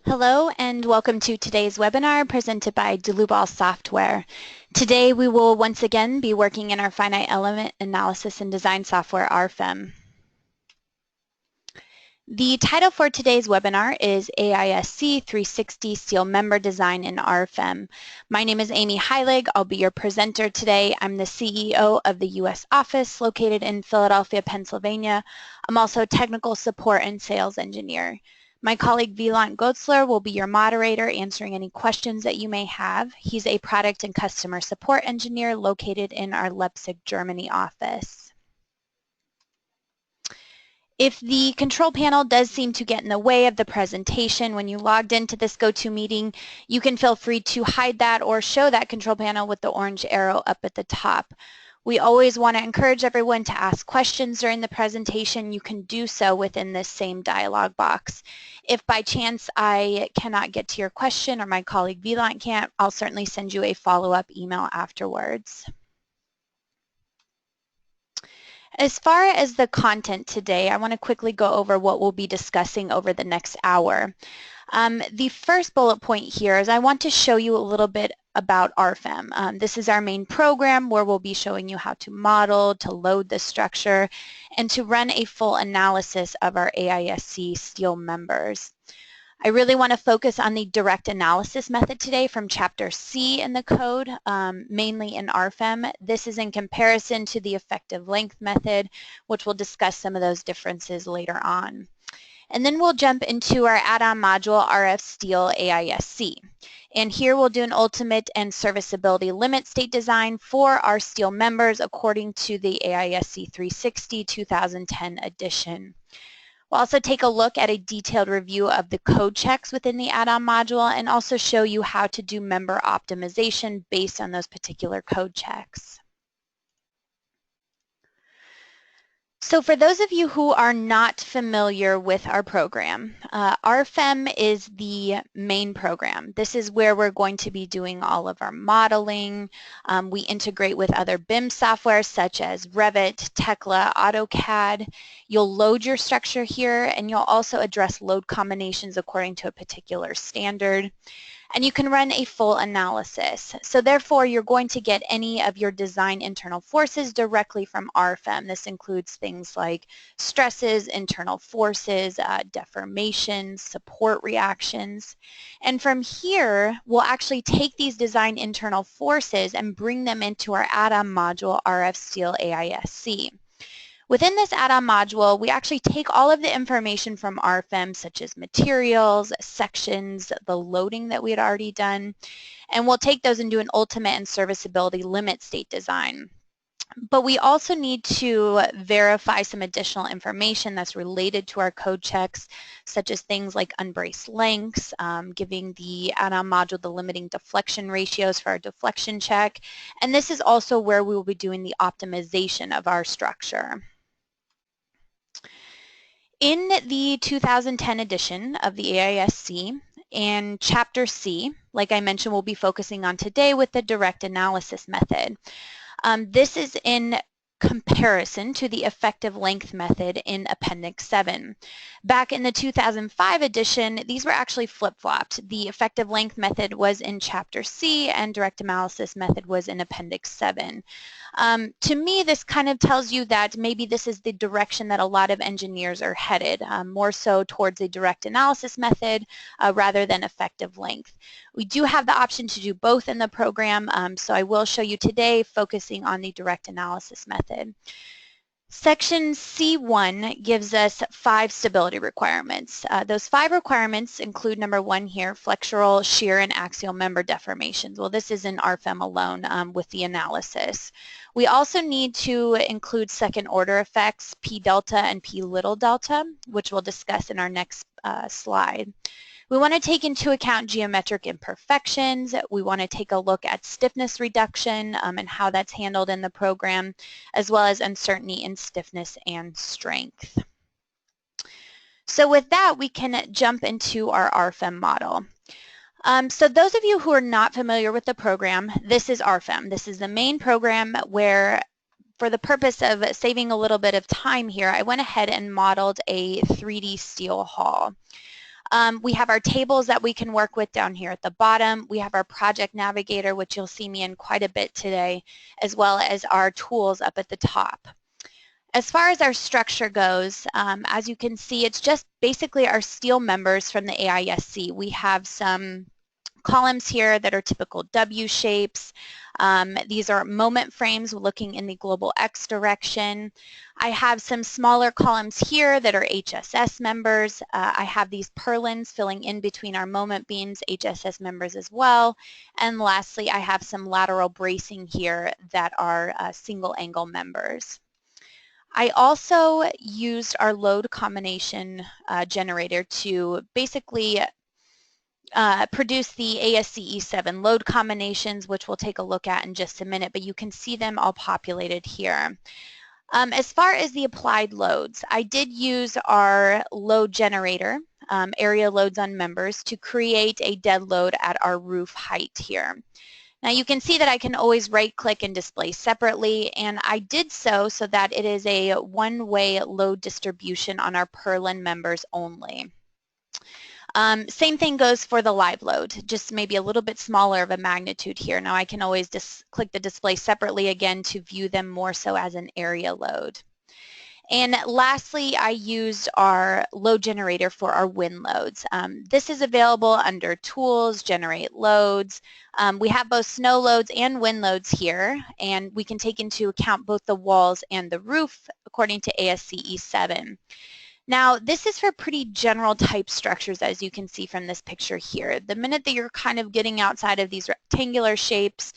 Hello and welcome to today's webinar presented by Dlubal Software. Today we will once again be working in our finite element analysis and design software RFEM. The title for today's webinar is AISC 360 Steel Member Design in RFEM. My name is Amy Heilig. I'll be your presenter today. I'm the CEO of the U.S. office located in Philadelphia, Pennsylvania. I'm also a technical support and sales engineer. My colleague Wieland Goetzler will be your moderator, answering any questions that you may have. He's a product and customer support engineer located in our Leipzig, Germany office. If the control panel does seem to get in the way of the presentation when you logged into this GoToMeeting, you can feel free to hide that or show that control panel with the orange arrow up at the top. We always want to encourage everyone to ask questions during the presentation. You can do so within this same dialog box. If by chance I cannot get to your question or my colleague Wieland can't, I'll certainly send you a follow-up email afterwards. As far as the content today, I want to quickly go over what we'll be discussing over the next hour. The first bullet point here is I want to show you a little bit about RFEM. This is our main program where we'll be showing you how to model, to load the structure, and to run a full analysis of our AISC steel members. I really want to focus on the direct analysis method today from Chapter C in the code, mainly in RFEM. This is in comparison to the effective length method, which we'll discuss some of those differences later on. And then we'll jump into our add-on module, RF-STEEL AISC. And here we'll do an ultimate and serviceability limit state design for our steel members according to the AISC 360 2010 edition. We'll also take a look at a detailed review of the code checks within the add-on module and also show you how to do member optimization based on those particular code checks. So for those of you who are not familiar with our program, RFEM is the main program. This is where we're going to be doing all of our modeling. We integrate with other BIM software such as Revit, Tekla, AutoCAD. You'll load your structure here and you'll also address load combinations according to a particular standard. And you can run a full analysis. So therefore, you're going to get any of your design internal forces directly from RFEM. This includes things like stresses, internal forces, deformations, support reactions. And from here, we'll actually take these design internal forces and bring them into our add-on module, RF-STEEL AISC. Within this add-on module, we actually take all of the information from RFEM, such as materials, sections, the loading that we had already done, and we'll take those and do an ultimate and serviceability limit state design. But we also need to verify some additional information that's related to our code checks, such as things like unbraced lengths, giving the add-on module the limiting deflection ratios for our deflection check, and this is also where we will be doing the optimization of our structure. In the 2010 edition of the AISC and Chapter C, like I mentioned, we'll be focusing on today with the direct analysis method. This is in comparison to the effective length method in Appendix 7. Back in the 2005 edition, these were actually flip-flopped. The effective length method was in Chapter C and direct analysis method was in Appendix 7. To me, this kind of tells you that maybe this is the direction that a lot of engineers are headed, more so towards a direct analysis method rather than effective length. We do have the option to do both in the program, so I will show you today focusing on the direct analysis method. Section C1 gives us 5 stability requirements. Those 5 requirements include number 1 here, flexural, shear, and axial member deformations. Well, this is in RFEM alone with the analysis. We also need to include second order effects, P delta and P little delta, which we'll discuss in our next slide. We want to take into account geometric imperfections. We want to take a look at stiffness reduction and how that's handled in the program, as well as uncertainty in stiffness and strength. So with that, we can jump into our RFEM model. So those of you who are not familiar with the program, this is RFEM. This is the main program where, for the purpose of saving a little bit of time here, I went ahead and modeled a 3D steel hull. We have our tables that we can work with down here at the bottom. We have our project navigator, which you'll see me in quite a bit today, as well as our tools up at the top. As far as our structure goes, as you can see, it's just basically our STEEL members from the AISC. We have some columns here that are typical W shapes. These are moment frames looking in the global X direction. I have some smaller columns here that are HSS members. I have these purlins filling in between our moment beams, HSS members as well. And lastly, I have some lateral bracing here that are single angle members. I also used our load combination generator to basically produce the AISC E7 load combinations, which we'll take a look at in just a minute, but you can see them all populated here. As far as the applied loads, I did use our load generator, area loads on members, to create a dead load at our roof height here. Now you can see that I can always right-click and display separately, and I did so that it is a one-way load distribution on our purlin members only. Same thing goes for the live load, just maybe a little bit smaller of a magnitude here. Now I can always just click the display separately again to view them more so as an area load. And lastly, I used our load generator for our win loads. This is available under Tools, Generate Loads. We have both snow loads and wind loads here, and we can take into account both the walls and the roof according to AISC E7. Now, this is for pretty general type structures, as you can see from this picture here. The minute that you're kind of getting outside of these rectangular shapes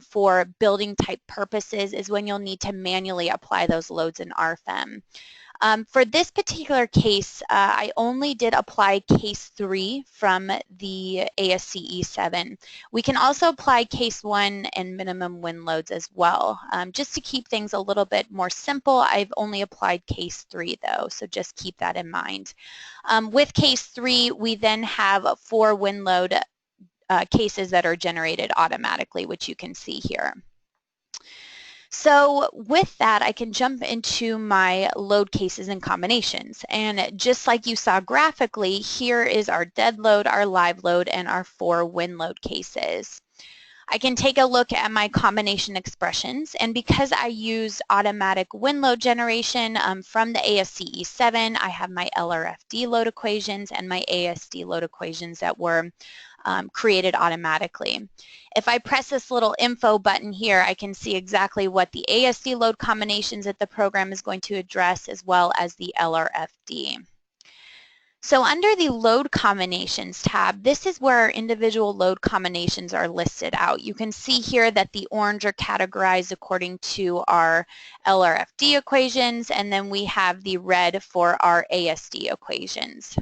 for building type purposes is when you'll need to manually apply those loads in RFEM. For this particular case, I only did apply case 3 from the AISC E7. We can also apply case 1 and minimum win loads as well. Just to keep things a little bit more simple, I've only applied case 3 though, so just keep that in mind. With case 3, we then have 4 win load cases that are generated automatically, which you can see here. So with that, I can jump into my load cases and combinations. And just like you saw graphically, here is our dead load, our live load, and our 4 win load cases. I can take a look at my combination expressions, and because I use automatic win load generation from the AISC E7, I have my LRFD load equations and my AISD load equations that were created automatically. If I press this little info button here, I can see exactly what the AISD load combinations that the program is going to address, as well as the LRFD. So under the load combinations tab, this is where our individual load combinations are listed out. You can see here that the orange are categorized according to our LRFD equations, and then we have the red for our AISD equations.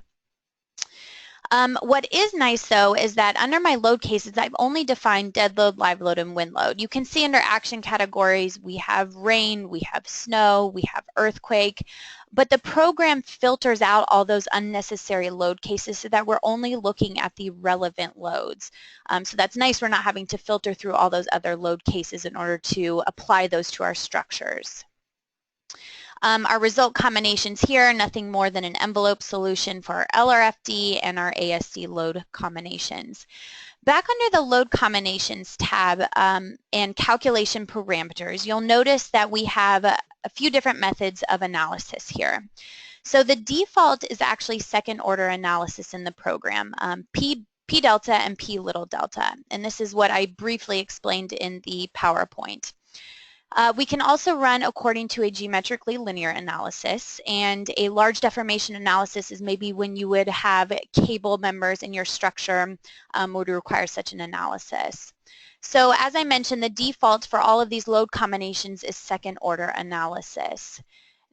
What is nice though is that under my load cases, I've only defined dead load, live load, and wind load. You can see under action categories, we have rain, we have snow, we have earthquake, but the program filters out all those unnecessary load cases so that we're only looking at the relevant loads. So that's nice, we're not having to filter through all those other load cases in order to apply those to our structures. Our result combinations here are nothing more than an envelope solution for our LRFD and our AISD load combinations. Back under the load combinations tab and calculation parameters, you'll notice that we have a few different methods of analysis here. So the default is actually second order analysis in the program, P delta and P little delta, and this is what I briefly explained in the PowerPoint. We can also run according to a geometrically linear analysis, and a large deformation analysis is maybe when you would have cable members in your structure would require such an analysis. So as I mentioned, the default for all of these load combinations is second order analysis.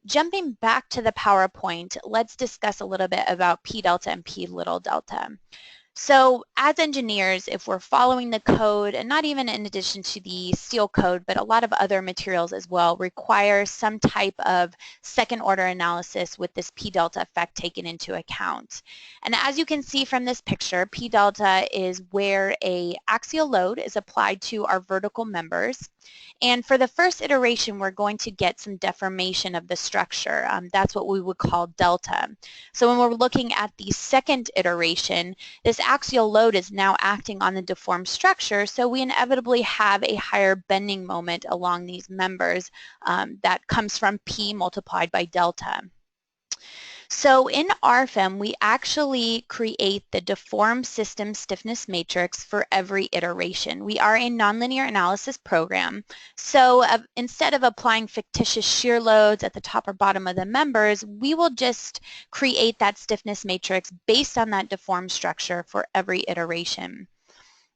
Jumping back to the PowerPoint, let's discuss a little bit about P delta and P little delta. So as engineers, if we're following the code, and not even in addition to the steel code, but a lot of other materials as well, require some type of second order analysis with this P delta effect taken into account. And as you can see from this picture, P delta is where an axial load is applied to our vertical members. And for the first iteration, we're going to get some deformation of the structure. That's what we would call delta. So when we're looking at the second iteration, this axial load is now acting on the deformed structure, so we inevitably have a higher bending moment along these members that comes from P multiplied by delta. So in RFEM, we actually create the deformed system stiffness matrix for every iteration. We are a nonlinear analysis program, so instead of applying fictitious shear loads at the top or bottom of the members, we will just create that stiffness matrix based on that deformed structure for every iteration.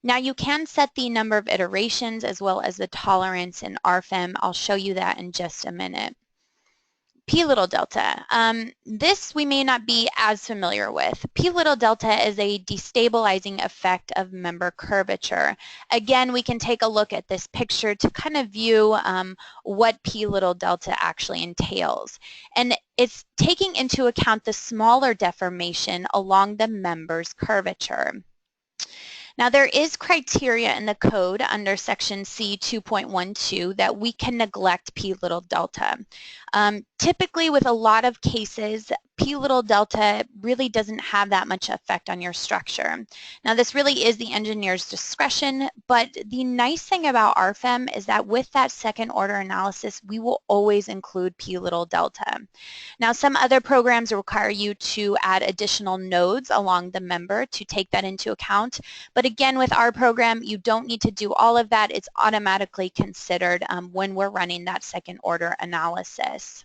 Now you can set the number of iterations as well as the tolerance in RFEM. I'll show you that in just a minute. P little delta. This we may not be as familiar with. P little delta is a destabilizing effect of member curvature. Again, we can take a look at this picture to kind of view what P little delta actually entails. And it's taking into account the smaller deformation along the member's curvature. Now there is criteria in the code under section C 2.12 that we can neglect P little delta. Typically with a lot of cases, P little delta really doesn't have that much effect on your structure. Now this really is the engineer's discretion, but the nice thing about RFEM is that with that second order analysis, we will always include P little delta. Now some other programs require you to add additional nodes along the member to take that into account, but again with our program, you don't need to do all of that. It's automatically considered when we're running that second order analysis.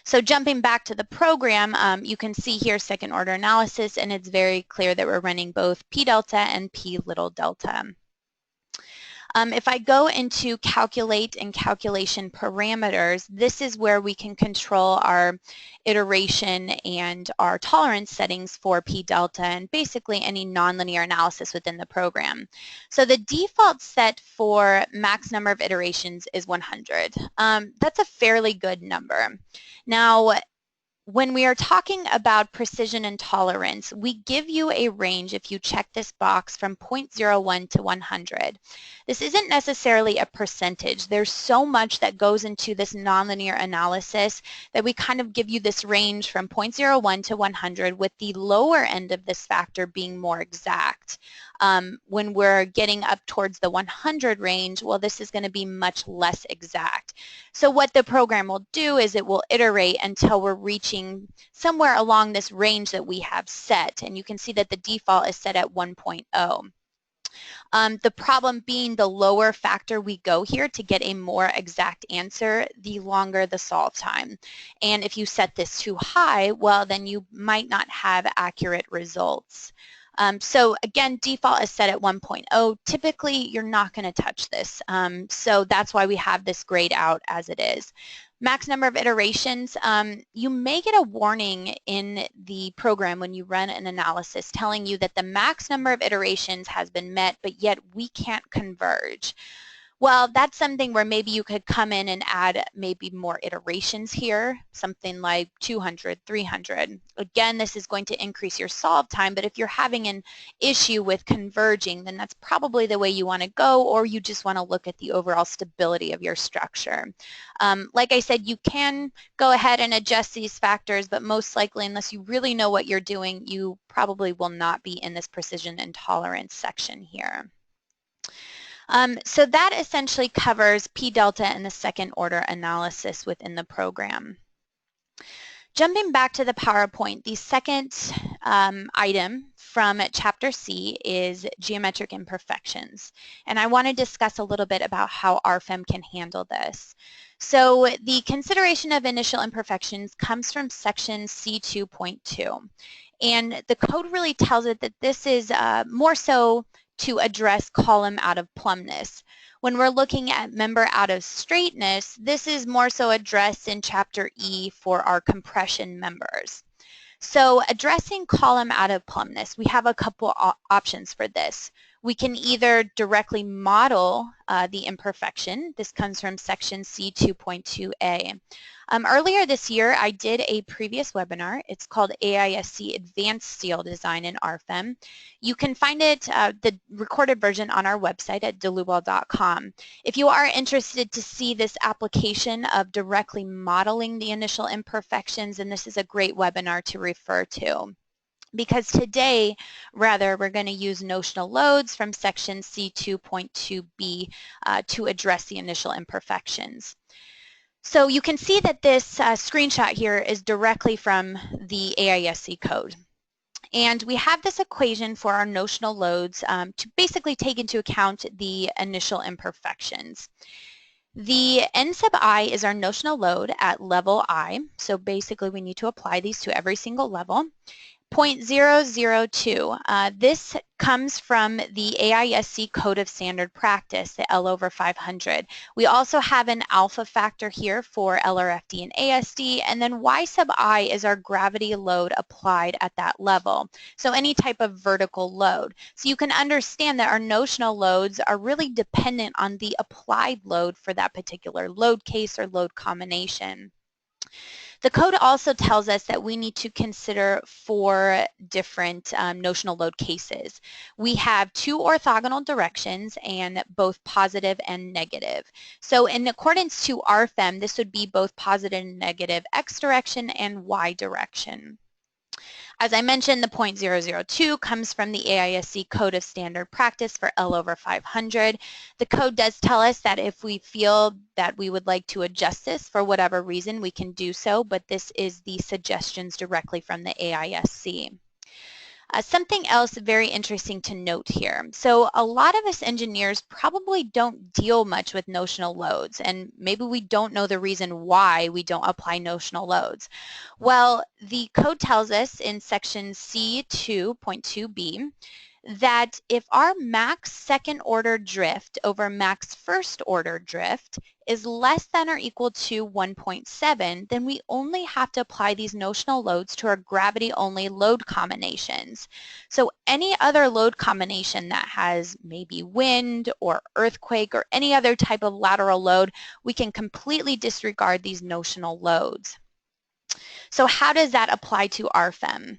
So jumping back to the program, you can see here second order analysis, and it's very clear that we're running both P delta and P little delta. If I go into calculate and calculation parameters, this is where we can control our iteration and our tolerance settings for P delta and basically any nonlinear analysis within the program. So the default set for max number of iterations is 100. That's a fairly good number. Now, when we are talking about precision and tolerance, we give you a range if you check this box from 0.01 to 100. This isn't necessarily a percentage. There's so much that goes into this nonlinear analysis that we kind of give you this range from 0.01 to 100 with the lower end of this factor being more exact. When we're getting up towards the 100 range, well, this is going to be much less exact. So what the program will do is it will iterate until we're reaching somewhere along this range that we have set, and you can see that the default is set at 1.0. The problem being the lower factor we go here to get a more exact answer, the longer the solve time. And if you set this too high, well, then you might not have accurate results. So again, default is set at 1.0. Typically, you're not going to touch this. So that's why we have this grayed out as it is. Max number of iterations, you may get a warning in the program when you run an analysis telling you that the max number of iterations has been met, but yet we can't converge. Well, that's something where maybe you could come in and add maybe more iterations here, something like 200, 300. Again, this is going to increase your solve time, but if you're having an issue with converging, then that's probably the way you want to go, or you just want to look at the overall stability of your structure. Like I said, you can go ahead and adjust these factors, but most likely, unless you really know what you're doing, you probably will not be in this precision and tolerance section here. So that essentially covers P delta and the second order analysis within the program. Jumping back to the PowerPoint, the second item from Chapter C is geometric imperfections. And I want to discuss a little bit about how RFEM can handle this. So the consideration of initial imperfections comes from section C 2.2. And the code really tells it that this is more so to address column out of plumbness. When we're looking at member out of straightness, this is more so addressed in Chapter E for our compression members. So addressing column out of plumbness, we have a couple options for this. We can either directly model the imperfection. This comes from section C2.2a. Earlier this year, I did a previous webinar. It's called AISC Advanced Steel Design in RFEM. You can find it, the recorded version, on our website at dlubal.com. If you are interested to see this application of directly modeling the initial imperfections, then this is a great webinar to refer to. Because today, rather, we're going to use notional loads from section C2.2b to address the initial imperfections. So you can see that this screenshot here is directly from the AISC code. And we have this equation for our notional loads to basically take into account the initial imperfections. The n sub I is our notional load at level I, so basically we need to apply these to every single level. 0.002. This comes from the AISC Code of Standard Practice, the L/500. We also have an alpha factor here for LRFD and ASD, and then Y sub I is our gravity load applied at that level. So any type of vertical load. So you can understand that our notional loads are really dependent on the applied load for that particular load case or load combination. The code also tells us that we need to consider 4 different notional load cases. We have 2 orthogonal directions and both positive and negative. So in accordance to RFEM, this would be both positive and negative X direction and Y direction. As I mentioned, the 0.002 comes from the AISC Code of Standard Practice for L/500. The code does tell us that if we feel that we would like to adjust this for whatever reason, we can do so, but this is the suggestions directly from the AISC. Something else very interesting to note here. So a lot of us engineers probably don't deal much with notional loads, and maybe we don't know the reason why we don't apply notional loads. Well, the code tells us in section C2.2b that if our max second order drift over max first order drift is less than or equal to 1.7, then we only have to apply these notional loads to our gravity only load combinations. So any other load combination that has maybe wind or earthquake or any other type of lateral load, we can completely disregard these notional loads. So how does that apply to RFEM?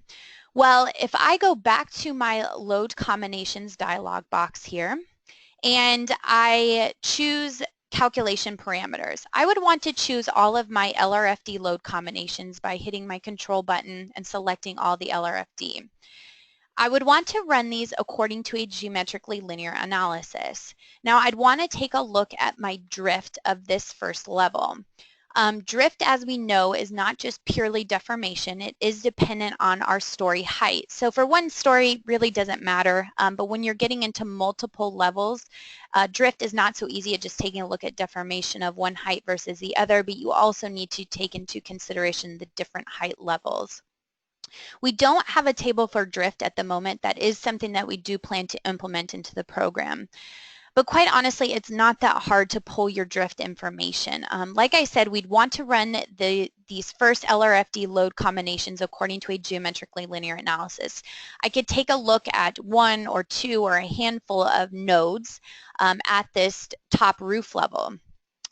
Well, if I go back to my load combinations dialog box here and I choose calculation parameters, I would want to choose all of my LRFD load combinations by hitting my control button and selecting all the LRFD. I would want to run these according to a geometrically linear analysis. Now I'd want to take a look at my drift of this first level. Drift, as we know, is not just purely deformation. It is dependent on our story height. So for one story, really doesn't matter, but when you're getting into multiple levels, drift is not so easy at just taking a look at deformation of one height versus the other, but you also need to take into consideration the different height levels. We don't have a table for drift at the moment. That is something that we do plan to implement into the program. But quite honestly, it's not that hard to pull your drift information. Like I said, we'd want to run these first LRFD load combinations according to a geometrically linear analysis. I could take a look at 1 or 2 or a handful of nodes at this top roof level.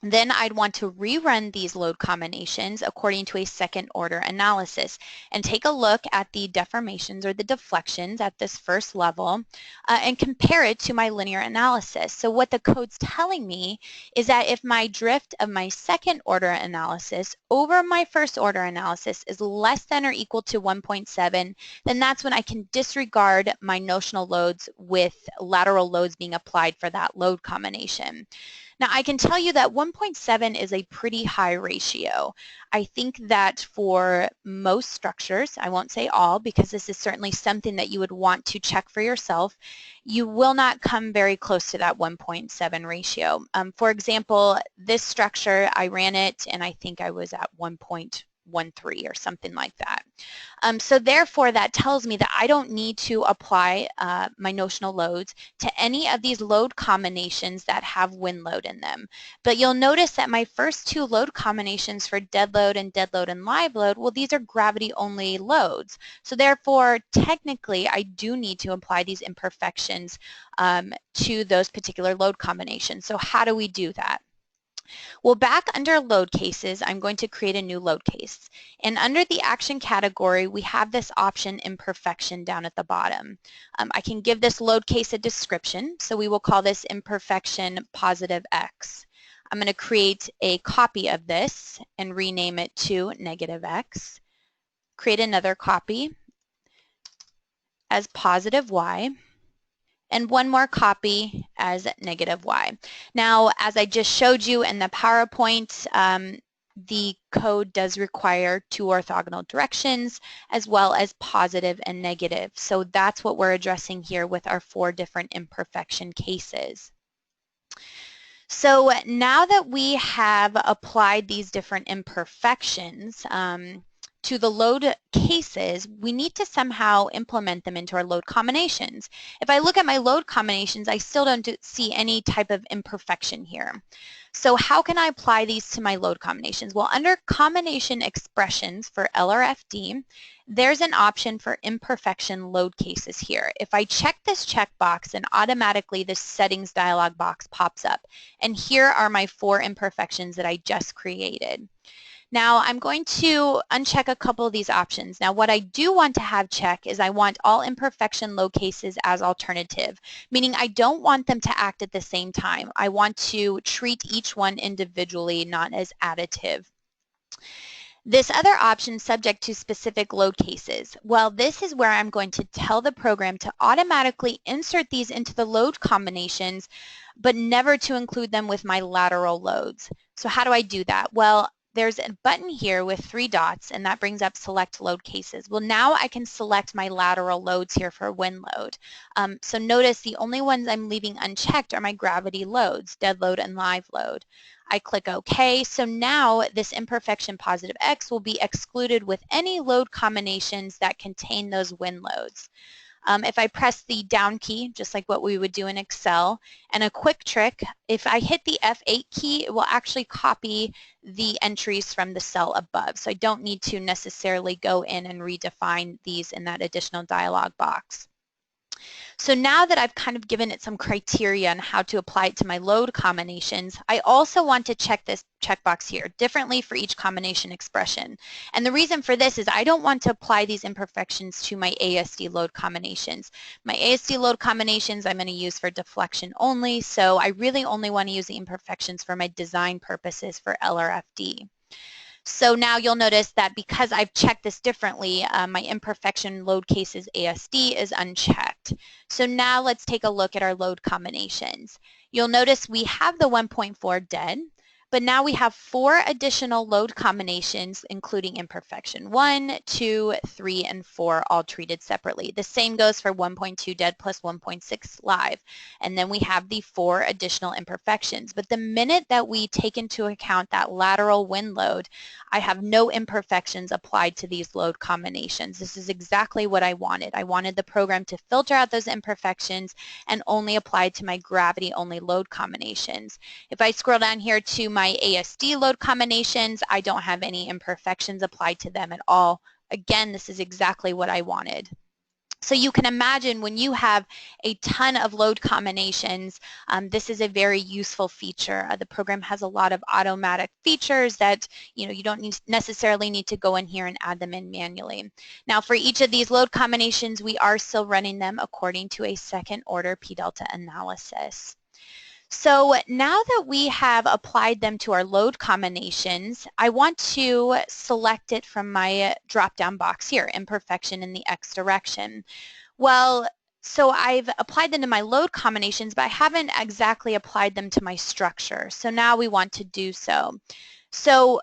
Then I'd want to rerun these load combinations according to a second order analysis and take a look at the deformations or the deflections at this first level and compare it to my linear analysis. So what the code's telling me is that if my drift of my second order analysis over my first order analysis is less than or equal to 1.7, then that's when I can disregard my notional loads with lateral loads being applied for that load combination. Now I can tell you that 1.7 is a pretty high ratio. I think that for most structures, I won't say all because this is certainly something that you would want to check for yourself, you will not come very close to that 1.7 ratio. For example, this structure, I ran it and I think I was at 1.8 0.13 or something like that. So therefore, that tells me that I don't need to apply my notional loads to any of these load combinations that have win load in them. But you'll notice that my first two load combinations for dead load and live load, well, these are gravity-only loads. So therefore, technically, I do need to apply these imperfections to those particular load combinations. So how do we do that? Well, back under load cases, I'm going to create a new load case. And under the action category, we have this option imperfection down at the bottom. I can give this load case a description, so we will call this imperfection positive X. I'm going to create a copy of this and rename it to negative X. Create another copy as positive Y, and one more copy as negative Y. Now, as I just showed you in the PowerPoint, the code does require two orthogonal directions as well as positive and negative. So that's what we're addressing here with our 4 different imperfection cases. So now that we have applied these different imperfections to the load cases, we need to somehow implement them into our load combinations. If I look at my load combinations, I still don't see any type of imperfection here. So how can I apply these to my load combinations? Well, under combination expressions for LRFD, there's an option for imperfection load cases here. If I check this checkbox, then automatically this settings dialog box pops up. And here are my 4 imperfections that I just created. Now I'm going to uncheck a couple of these options. Now what I do want to have check is I want all imperfection load cases as alternative, meaning I don't want them to act at the same time. I want to treat each one individually, not as additive. This other option, subject to specific load cases, well, this is where I'm going to tell the program to automatically insert these into the load combinations, but never to include them with my lateral loads. So how do I do that? Well, there's a button here with 3 dots, and that brings up select load cases. Well, now I can select my lateral loads here for win load. So notice the only ones I'm leaving unchecked are my gravity loads, dead load and live load. I click OK. So now this imperfection positive X will be excluded with any load combinations that contain those win loads. If I press the down key, just like what we would do in Excel, and a quick trick, if I hit the F8 key, it will actually copy the entries from the cell above. So I don't need to necessarily go in and redefine these in that additional dialog box. So now that I've kind of given it some criteria on how to apply it to my load combinations, I also want to check this checkbox here differently for each combination expression. And the reason for this is I don't want to apply these imperfections to my ASD load combinations. My ASD load combinations I'm going to use for deflection only, so I really only want to use the imperfections for my design purposes for LRFD. So now you'll notice that because I've checked this differently, my imperfection load cases ASD is unchecked. So now let's take a look at our load combinations. You'll notice we have the 1.4 dead, but now we have 4 additional load combinations, including imperfection 1, 2, 3, and 4, all treated separately. The same goes for 1.2 dead plus 1.6 live. And then we have the 4 additional imperfections. But the minute that we take into account that lateral win load, I have no imperfections applied to these load combinations. This is exactly what I wanted. I wanted the program to filter out those imperfections and only apply to my gravity-only load combinations. If I scroll down here to my ASD load combinations, I don't have any imperfections applied to them at all. Again, this is exactly what I wanted. So you can imagine when you have a ton of load combinations, this is a very useful feature. The program has a lot of automatic features that you don't necessarily need to go in here and add them in manually. Now for each of these load combinations, we are still running them according to a second order p-delta analysis. So now that we have applied them to our load combinations, I want to select it from my drop-down box here, imperfection in the X direction. Well, so I've applied them to my load combinations, but I haven't exactly applied them to my structure. So now we want to do so. So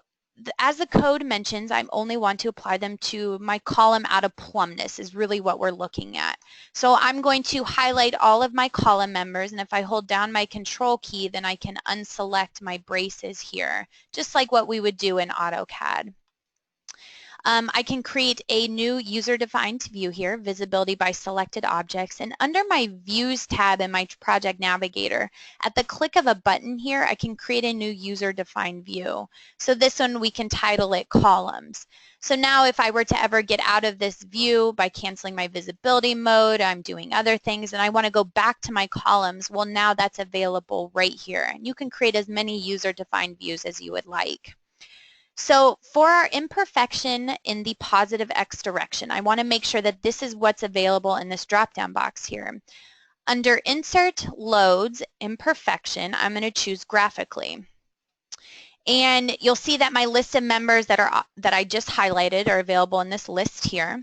as the code mentions, I only want to apply them to my column out of plumbness is really what we're looking at. So I'm going to highlight all of my column members, and if I hold down my control key, then I can unselect my braces here, just like what we would do in AutoCAD. I can create a new user-defined view here, visibility by selected objects, and under my Views tab in my Project Navigator, at the click of a button here, I can create a new user-defined view. So this one we can title it Columns. So now if I were to ever get out of this view by canceling my visibility mode, I'm doing other things, and I want to go back to my columns, well now that's available right here. And you can create as many user-defined views as you would like. So for our imperfection in the positive X direction, I want to make sure that this is what's available in this drop-down box here. Under Insert, Loads, Imperfection, I'm going to choose Graphically. And you'll see that my list of members that I just highlighted are available in this list here.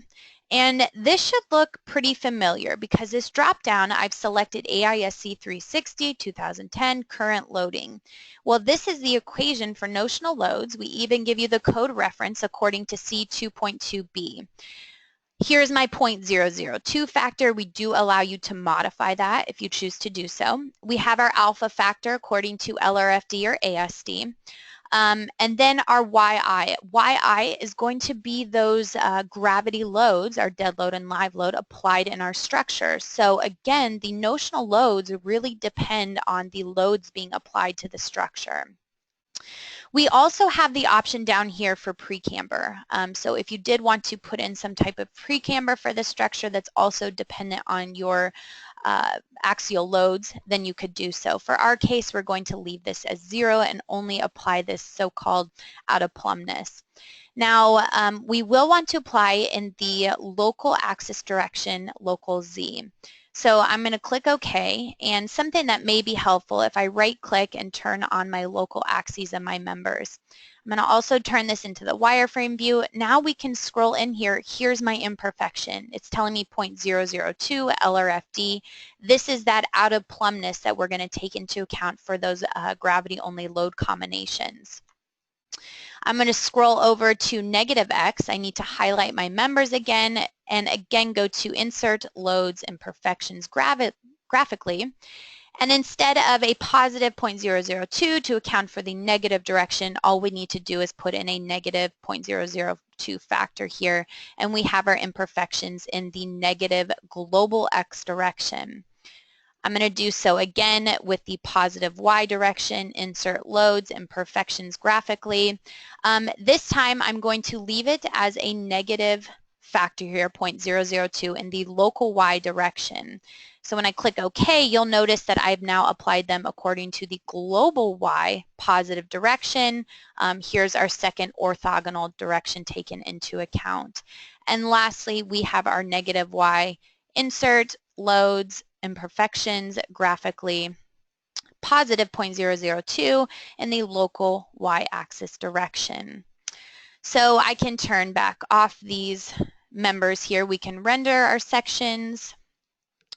And this should look pretty familiar because this drop-down, I've selected AISC 360, 2010, current loading. Well, this is the equation for notional loads. We even give you the code reference according to C2.2b. Here's my 0.002 factor. We do allow you to modify that if you choose to do so. We have our alpha factor according to LRFD or ASD. And then our YI. YI is going to be those gravity loads, our dead load and live load, applied in our structure. So again, the notional loads really depend on the loads being applied to the structure. We also have the option down here for precamber. So if you did want to put in some type of precamber for the structure that's also dependent on your axial loads, then you could do so. For our case, we're going to leave this as 0 and only apply this so-called out of plumbness. Now, we will want to apply in the local axis direction, local Z. So I'm going to click OK, and something that may be helpful if I right-click and turn on my local axes of my members. I'm going to also turn this into the wireframe view. Now we can scroll in here. Here's my imperfection. It's telling me 0.002 LRFD. This is that out of plumbness that we're going to take into account for those gravity-only load combinations. I'm going to scroll over to negative X. I need to highlight my members again, and again go to Insert, Loads, Imperfections graphically. And instead of a positive 0.002 to account for the negative direction, all we need to do is put in a negative 0.002 factor here, and we have our imperfections in the negative global X direction. I'm going to do so again with the positive Y direction, Insert, Loads, Imperfections graphically. This time I'm going to leave it as a negative factor here, 0.002, in the local Y direction. So when I click OK, you'll notice that I've now applied them according to the global Y positive direction. Here's our second orthogonal direction taken into account. And lastly, we have our negative Y, Insert, Loads, Imperfections graphically, positive 0.002 in the local Y-axis direction. So I can turn back off these members here. We can render our sections,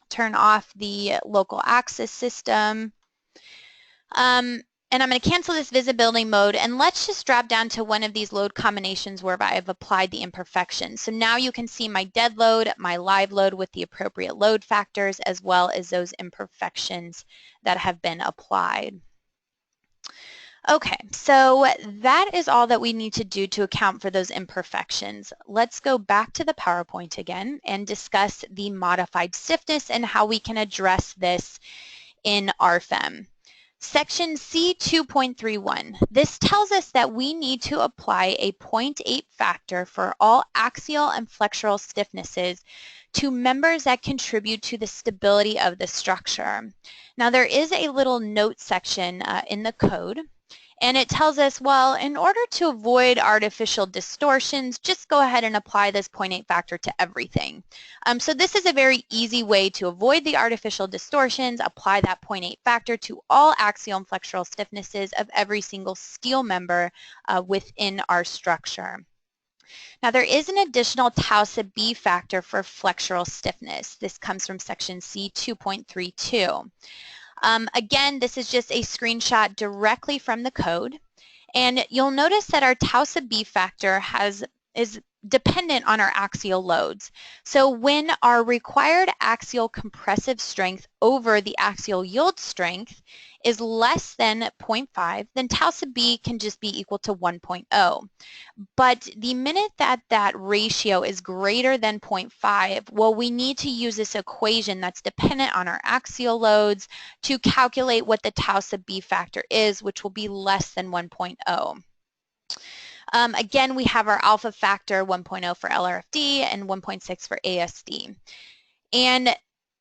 turn off the local axis system, and I'm going to cancel this visibility mode, and let's just drop down to one of these load combinations where I've applied the imperfections. So now you can see my dead load, my live load with the appropriate load factors, as well as those imperfections that have been applied. Okay, so that is all that we need to do to account for those imperfections. Let's go back to the PowerPoint again and discuss the modified stiffness and how we can address this in RFEM. Section C2.31. This tells us that we need to apply a 0.8 factor for all axial and flexural stiffnesses to members that contribute to the stability of the structure. Now there is a little note section in the code, and it tells us, well, in order to avoid artificial distortions, just go ahead and apply this 0.8 factor to everything. So this is a very easy way to avoid the artificial distortions. Apply that 0.8 factor to all axial and flexural stiffnesses of every single steel member within our structure. Now there is an additional tau sub b factor for flexural stiffness. This comes from section C2.32. Again, this is just a screenshot directly from the code, and you'll notice that our tau sub b factor has is dependent on our axial loads. So when our required axial compressive strength over the axial yield strength is less than 0.5, then tau sub b can just be equal to 1.0. But the minute that that ratio is greater than 0.5, well, we need to use this equation that's dependent on our axial loads to calculate what the tau sub b factor is, which will be less than 1.0. Again, we have our alpha factor 1.0 for LRFD and 1.6 for ASD. And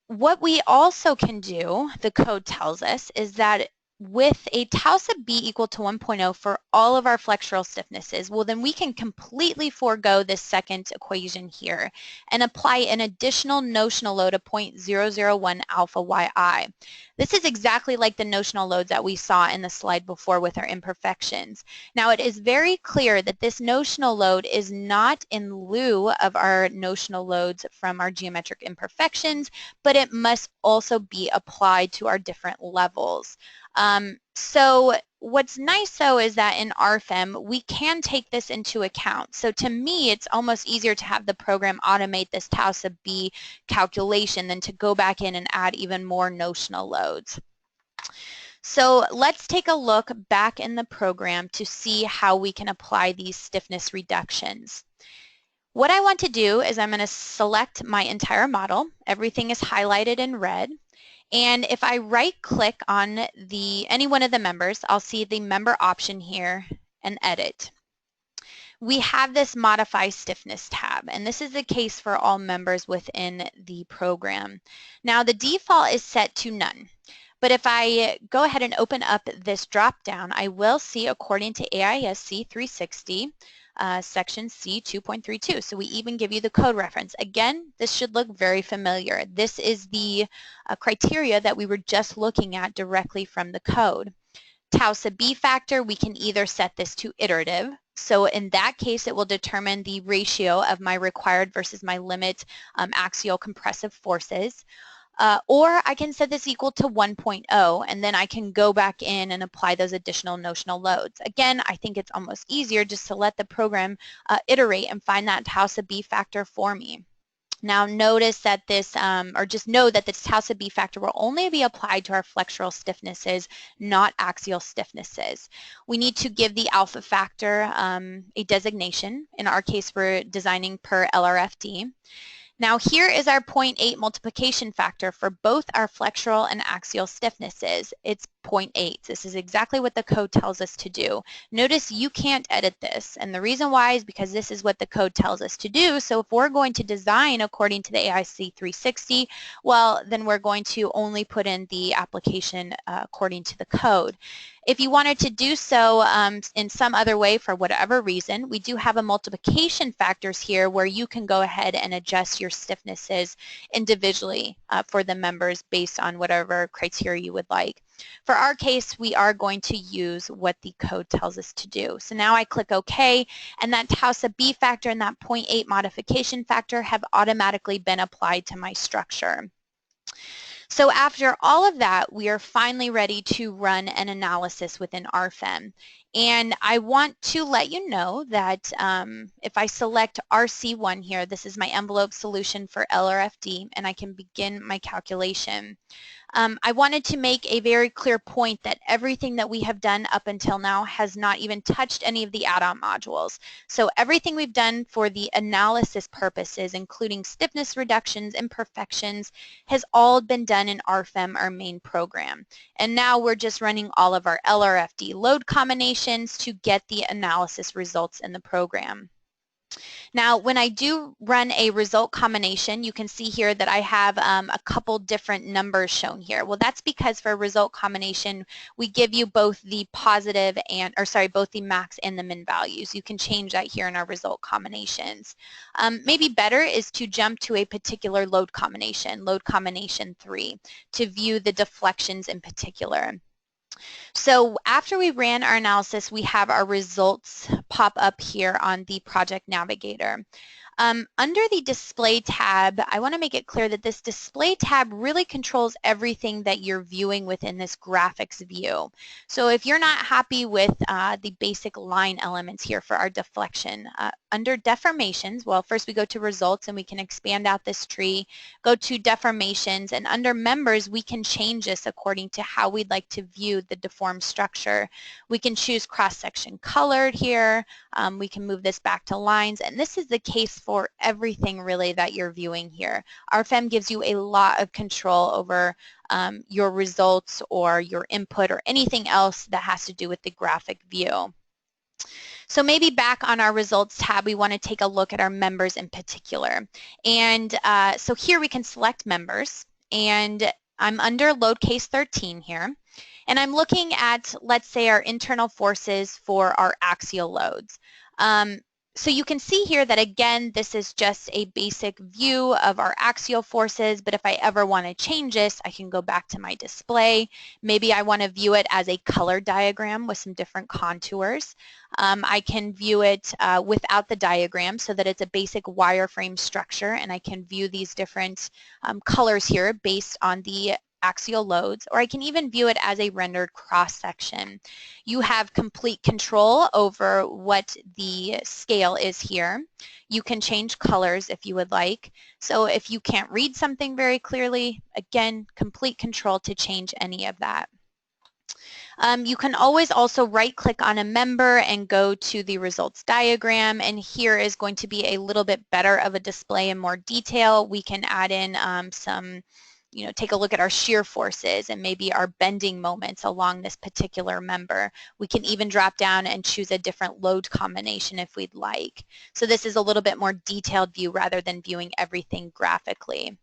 what we also can do, the code tells us, is that with a tau sub b equal to 1.0 for all of our flexural stiffnesses, well, then we can completely forego this second equation here and apply an additional notional load of 0.001 alpha yi. This is exactly like the notional loads that we saw in the slide before with our imperfections. Now, it is very clear that this notional load is not in lieu of our notional loads from our geometric imperfections, but it must also be applied to our different levels. So what's nice though is that in RFEM we can take this into account. So to me it's almost easier to have the program automate this tau sub b calculation than to go back in and add even more notional loads. So let's take a look back in the program to see how we can apply these stiffness reductions. What I want to do is I'm going to select my entire model. Everything is highlighted in red. And if I right-click on any one of the members, I'll see the member option here and edit. We have this modify stiffness tab, and this is the case for all members within the program. Now the default is set to none, but if I go ahead and open up this drop-down, I will see according to AISC 360, section C 2.32. So we even give you the code reference. Again, this should look very familiar. This is the criteria that we were just looking at directly from the code. Tau sub b factor, we can either set this to iterative. So in that case, it will determine the ratio of my required versus my limit axial compressive forces. Or I can set this equal to 1.0 and then I can go back in and apply those additional notional loads. Again, I think it's almost easier just to let the program iterate and find that tau sub b factor for me. Now notice that this, or just know that this tau sub b factor will only be applied to our flexural stiffnesses, not axial stiffnesses. We need to give the alpha factor a designation. In our case, we're designing per LRFD. Now here is our 0.8 multiplication factor for both our flexural and axial stiffnesses. It's 0.8. This is exactly what the code tells us to do. Notice you can't edit this, and the reason why is because this is what the code tells us to do. So if we're going to design according to the AIC 360, well, then we're going to only put in the application according to the code. If you wanted to do so in some other way for whatever reason, we do have a multiplication factors here where you can go ahead and adjust your stiffnesses individually for the members based on whatever criteria you would like. For our case, we are going to use what the code tells us to do. So now I click OK, and that tau sub b factor and that 0.8 modification factor have automatically been applied to my structure. So after all of that, we are finally ready to run an analysis within RFEM. And I want to let you know that if I select RC1 here, this is my envelope solution for LRFD, and I can begin my calculation. I wanted to make a very clear point that everything that we have done up until now has not even touched any of the add-on modules. So everything we've done for the analysis purposes, including stiffness reductions, imperfections, has all been done in RFEM, our main program. And now we're just running all of our LRFD load combinations to get the analysis results in the program. Now, when I do run a result combination, you can see here that I have a couple different numbers shown here. Well, that's because for a result combination, we give you both the positive and, or sorry, both the max and the min values. You can change that here in our result combinations. Maybe better is to jump to a particular load combination 3, to view the deflections in particular. So after we ran our analysis, we have our results pop up here on the Project Navigator. Under the Display tab, I want to make it clear that this Display tab really controls everything that you're viewing within this graphics view. So if you're not happy with the basic line elements here for our deflection, under Deformations, well, first we go to Results and we can expand out this tree, go to Deformations, and under Members, we can change this according to how we'd like to view the deformed structure. We can choose cross-section colored here. We can move this back to lines, and this is the case for everything really that you're viewing here. RFEM gives you a lot of control over your results or your input or anything else that has to do with the graphic view. So maybe back on our Results tab, we want to take a look at our members in particular. And so here we can select members, and I'm under Load Case 13 here. And I'm looking at, let's say, our internal forces for our axial loads. So you can see here that, again, this is just a basic view of our axial forces, but if I ever want to change this, I can go back to my display. Maybe I want to view it as a color diagram with some different contours. I can view it without the diagram so that it's a basic wireframe structure, and I can view these different colors here based on the axial loads, or I can even view it as a rendered cross-section. You have complete control over what the scale is here. You can change colors if you would like. So if you can't read something very clearly, again, complete control to change any of that. You can always also right-click on a member and go to the results diagram, and here is going to be a little bit better of a display in more detail. We can add in take a look at our shear forces and maybe our bending moments along this particular member. We can even drop down and choose a different load combination if we'd like. So this is a little bit more detailed view rather than viewing everything graphically.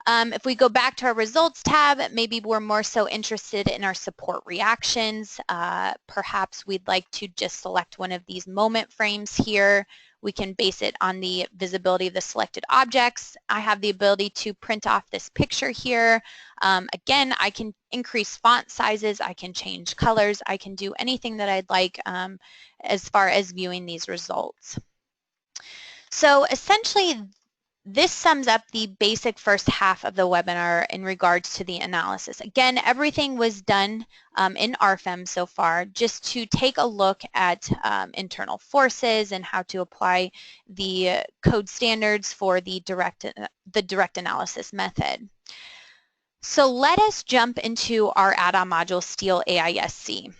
If we go back to our Results tab, maybe we're more so interested in our support reactions. Perhaps we'd like to just select one of these moment frames here. We can base it on the visibility of the selected objects. I have the ability to print off this picture here. Again, I can increase font sizes, I can change colors, I can do anything that I'd like as far as viewing these results. So essentially, this sums up the basic first half of the webinar in regards to the analysis. Again, everything was done in RFEM so far just to take a look at internal forces and how to apply the code standards for the direct analysis method. So let us jump into our add-on module, STEEL AISC.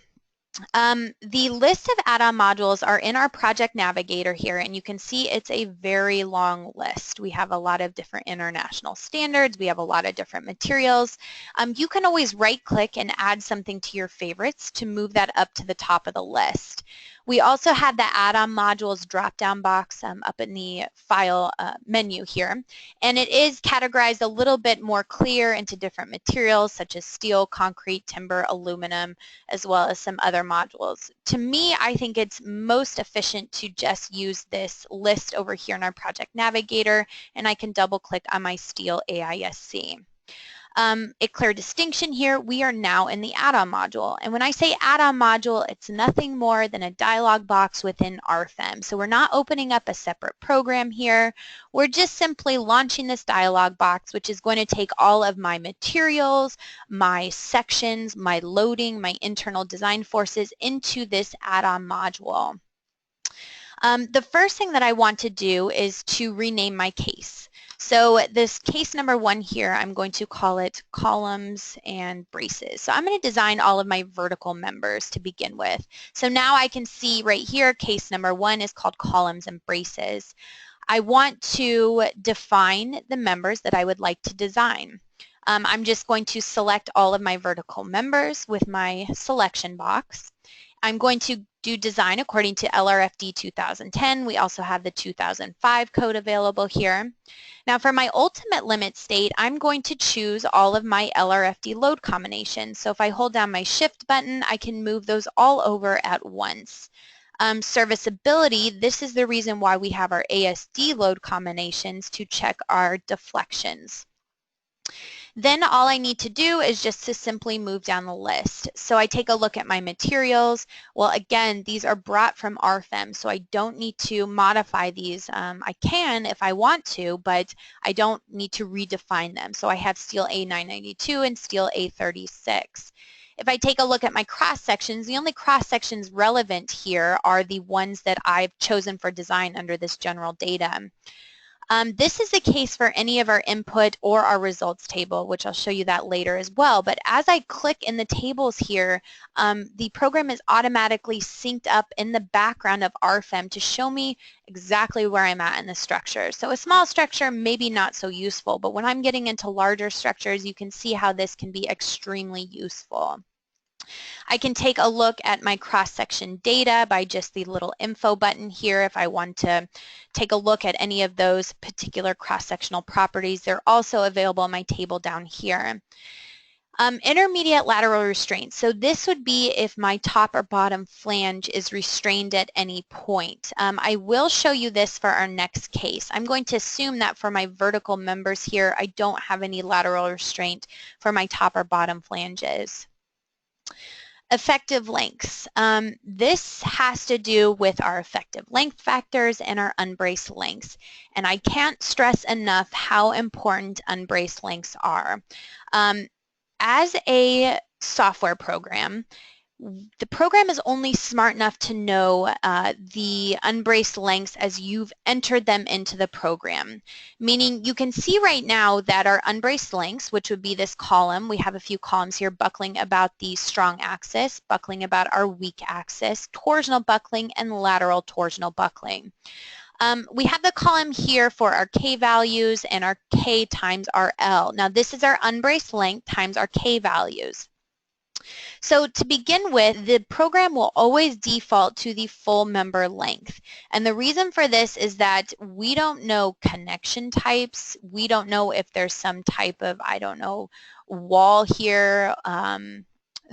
The list of add-on modules are in our Project Navigator here, and you can see it's a very long list. We have a lot of different international standards. We have a lot of different materials. You can always right-click and add something to your favorites to move that up to the top of the list. We also have the add-on modules drop-down box up in the file menu here, and it is categorized a little bit more clear into different materials such as steel, concrete, timber, aluminum, as well as some other modules. To me, I think it's most efficient to just use this list over here in our Project Navigator, and I can double-click on my STEEL AISC. A clear distinction here, we are now in the add-on module. And when I say add-on module, it's nothing more than a dialog box within RFEM. So we're not opening up a separate program here. We're just simply launching this dialog box, which is going to take all of my materials, my sections, my loading, my internal design forces into this add-on module. The first thing that I want to do is to rename my case. So this case number 1 here, I'm going to call it columns and braces. So I'm going to design all of my vertical members to begin with. So now I can see right here, case number 1 is called columns and braces. I want to define the members that I would like to design. I'm just going to select all of my vertical members with my selection box. I'm going to do design according to LRFD 2010. We also have the 2005 code available here. Now for my ultimate limit state, I'm going to choose all of my LRFD load combinations. So if I hold down my shift button, I can move those all over at once. Serviceability, this is the reason why we have our ASD load combinations to check our deflections. Then all I need to do is just to simply move down the list. So I take a look at my materials. Well, again, these are brought from RFEM, so I don't need to modify these. I can if I want to, but I don't need to redefine them. So I have steel A992 and steel A36. If I take a look at my cross sections, the only cross sections relevant here are the ones that I've chosen for design under this general data. This is the case for any of our input or our results table, which I'll show you that later as well. But as I click in the tables here, the program is automatically synced up in the background of RFEM to show me exactly where I'm at in the structure. So a small structure maybe not so useful, but when I'm getting into larger structures, you can see how this can be extremely useful. I can take a look at my cross-section data by just the little info button here if I want to take a look at any of those particular cross-sectional properties. They're also available in my table down here. Intermediate lateral restraint. So this would be if my top or bottom flange is restrained at any point. I will show you this for our next case. I'm going to assume that for my vertical members here, I don't have any lateral restraint for my top or bottom flanges. Effective lengths. This has to do with our effective length factors and our unbraced lengths. And I can't stress enough how important unbraced lengths are. As a software program, the program is only smart enough to know the unbraced lengths as you've entered them into the program. Meaning you can see right now that our unbraced lengths, which would be this column, we have a few columns here, buckling about the strong axis, buckling about our weak axis, torsional buckling, and lateral torsional buckling. We have the column here for our K values and our K times our L. Now this is our unbraced length times our K values. So to begin with, the program will always default to the full member length. And the reason for this is that we don't know connection types. We don't know if there's some type of, I don't know, wall here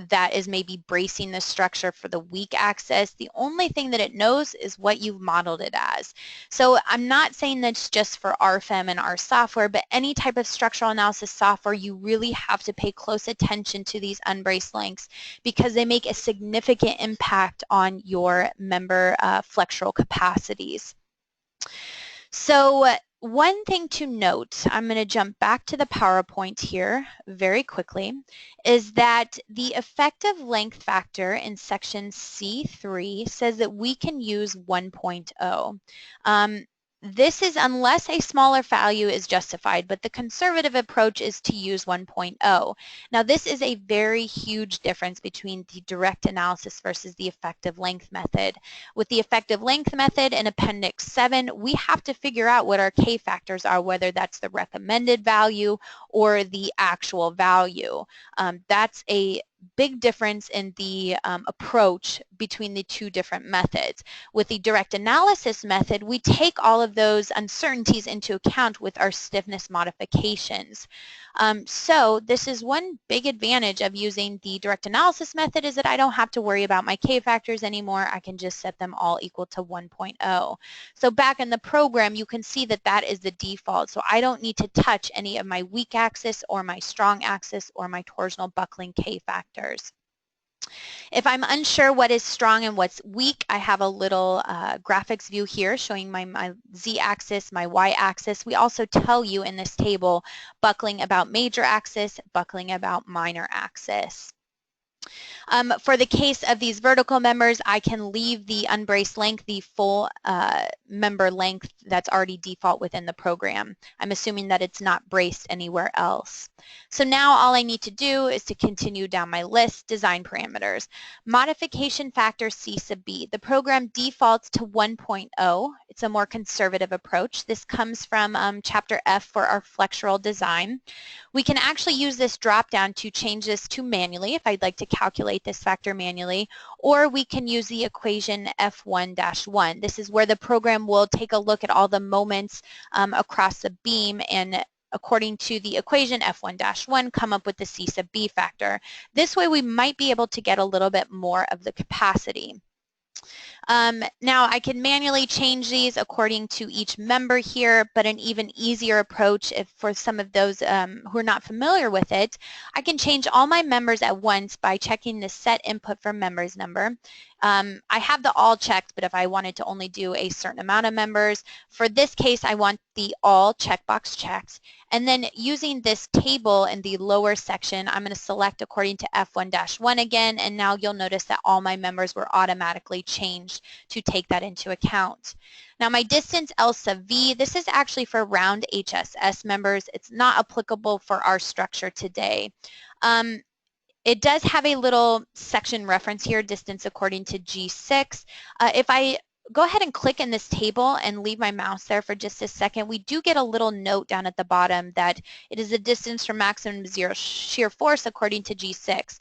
that is maybe bracing the structure for the weak axis. The only thing that it knows is what you've modeled it as. So I'm not saying that's just for RFEM and our software, but any type of structural analysis software, you really have to pay close attention to these unbraced lengths because they make a significant impact on your member flexural capacities. So one thing to note, I'm going to jump back to the PowerPoint here very quickly, is that the effective length factor in section C3 says that we can use 1.0. This is unless a smaller value is justified, but the conservative approach is to use 1.0. Now this is a very huge difference between the direct analysis versus the effective length method. With the effective length method in Appendix 7, we have to figure out what our K factors are, whether that's the recommended value or the actual value. That's a big difference in the approach between the two different methods. With the direct analysis method, we take all of those uncertainties into account with our stiffness modifications. So this is one big advantage of using the direct analysis method, is that I don't have to worry about my K factors anymore. I can just set them all equal to 1.0. So back in the program, you can see that that is the default. So I don't need to touch any of my weak axis or my strong axis or my torsional buckling K factors. If I'm unsure what is strong and what's weak, I have a little graphics view here showing my z-axis, my y-axis. We also tell you in this table buckling about major axis, buckling about minor axis. For the case of these vertical members, I can leave the unbraced length, the full member length that's already default within the program. I'm assuming that it's not braced anywhere else. So now all I need to do is to continue down my list, design parameters. Modification factor C sub B. The program defaults to 1.0. It's a more conservative approach. This comes from Chapter F for our flexural design. We can actually use this drop down to change this to manually if I'd like to calculate this factor manually, or we can use the equation F1-1. This is where the program will take a look at all the moments across the beam and according to the equation F1-1 come up with the C sub B factor. This way we might be able to get a little bit more of the capacity. Now I can manually change these according to each member here, but an even easier approach if for some of those who are not familiar with it, I can change all my members at once by checking the set input for members number. I have the all checked, but if I wanted to only do a certain amount of members, for this case I want the all checkbox checked. And then using this table in the lower section, I'm going to select according to F1-1 again, and now you'll notice that all my members were automatically changed to take that into account. Now my distance ELSA V, this is actually for round HSS members. It's not applicable for our structure today. It does have a little section reference here, distance according to G6. If I go ahead and click in this table and leave my mouse there for just a second, we do get a little note down at the bottom that it is the distance from maximum zero shear force according to G6.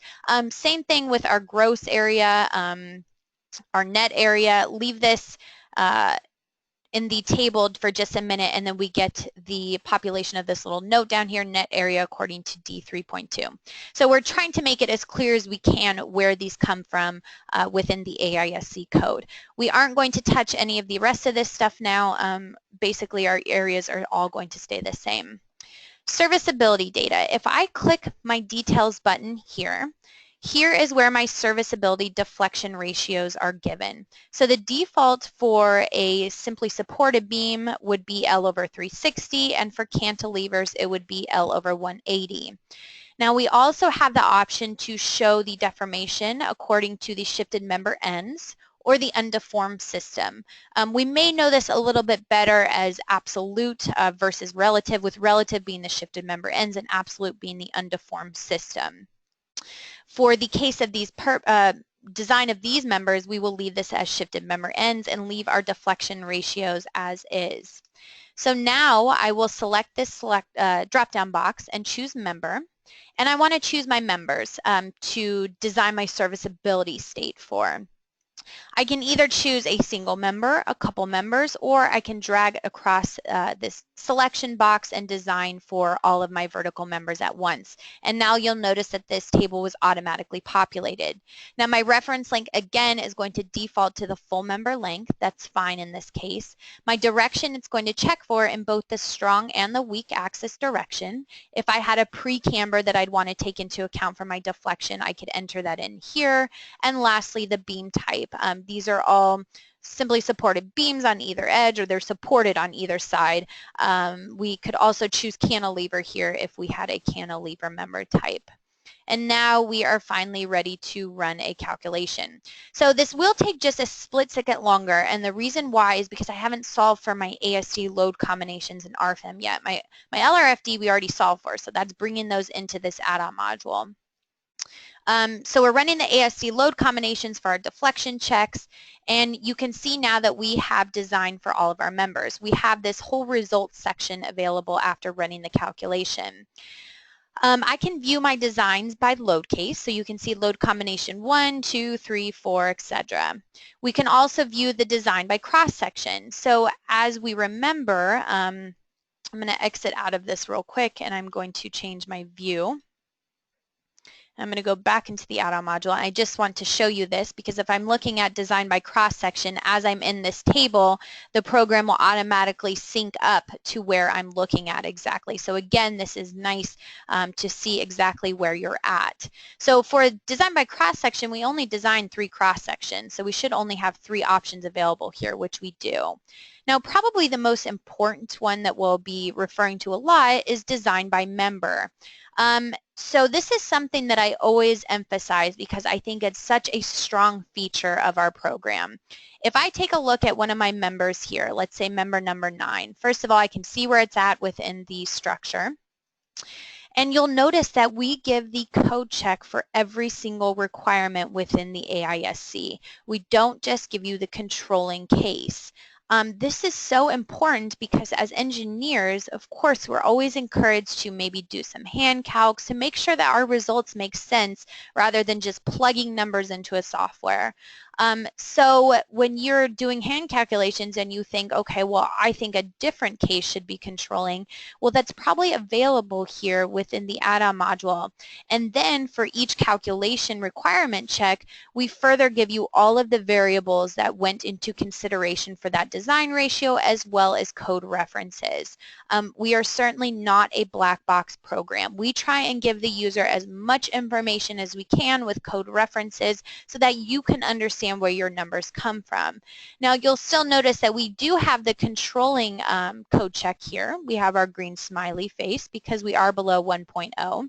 Same thing with our gross area, our net area. Leave this in the table for just a minute, and then we get the population of this little note down here, net area according to D3.2. So we're trying to make it as clear as we can where these come from within the AISC code. We aren't going to touch any of the rest of this stuff now. Basically, our areas are all going to stay the same. Serviceability data. If I click my details button here, here is where my serviceability deflection ratios are given. So the default for a simply supported beam would be L over 360, and for cantilevers it would be L over 180. Now we also have the option to show the deformation according to the shifted member ends or the undeformed system. We may know this a little bit better as absolute versus relative, with relative being the shifted member ends and absolute being the undeformed system. For the case of these design of these members, we will leave this as shifted member ends and leave our deflection ratios as is. So now I will select this drop-down box and choose member, and I want to choose my members to design my serviceability state for. I can either choose a single member, a couple members, or I can drag across this selection box and design for all of my vertical members at once. And now you'll notice that this table was automatically populated. Now my reference length again is going to default to the full member length. That's fine in this case. My direction it's going to check for in both the strong and the weak axis direction. If I had a pre-camber that I'd want to take into account for my deflection, I could enter that in here. And lastly, the beam type. These are all simply supported beams on either edge, or they're supported on either side. We could also choose cantilever here if we had a cantilever member type. And now we are finally ready to run a calculation. So this will take just a split second longer, and the reason why is because I haven't solved for my ASD load combinations in RFEM yet. My LRFD we already solved for, so that's bringing those into this add-on module. So we're running the ASD load combinations for our deflection checks, and you can see now that we have designed for all of our members. We have this whole results section available after running the calculation. I can view my designs by load case, so you can see load combination 1, 2, 3, 4, etc. We can also view the design by cross-section. So as we remember, I'm going to exit out of this real quick, and I'm going to change my view. I'm going to go back into the add-on module. I just want to show you this because if I'm looking at design by cross-section, as I'm in this table, the program will automatically sync up to where I'm looking at exactly. So again, this is nice to see exactly where you're at. So for design by cross-section, we only design 3 cross-sections, so we should only have 3 options available here, which we do. Now, probably the most important one that we'll be referring to a lot is design by member. So this is something that I always emphasize because I think it's such a strong feature of our program. If I take a look at one of my members here, let's say member number 9, first of all, I can see where it's at within the structure. And you'll notice that we give the code check for every single requirement within the AISC. We don't just give you the controlling case. This is so important because as engineers, of course, we're always encouraged to maybe do some hand calcs to make sure that our results make sense rather than just plugging numbers into a software. So when you're doing hand calculations and you think, okay, well, I think a different case should be controlling, well, that's probably available here within the add-on module. And then for each calculation requirement check, we further give you all of the variables that went into consideration for that design ratio as well as code references. We are certainly not a black box program. We try and give the user as much information as we can with code references so that you can understand where your numbers come from. Now you'll still notice that we do have the controlling code check here. We have our green smiley face because we are below 1.0.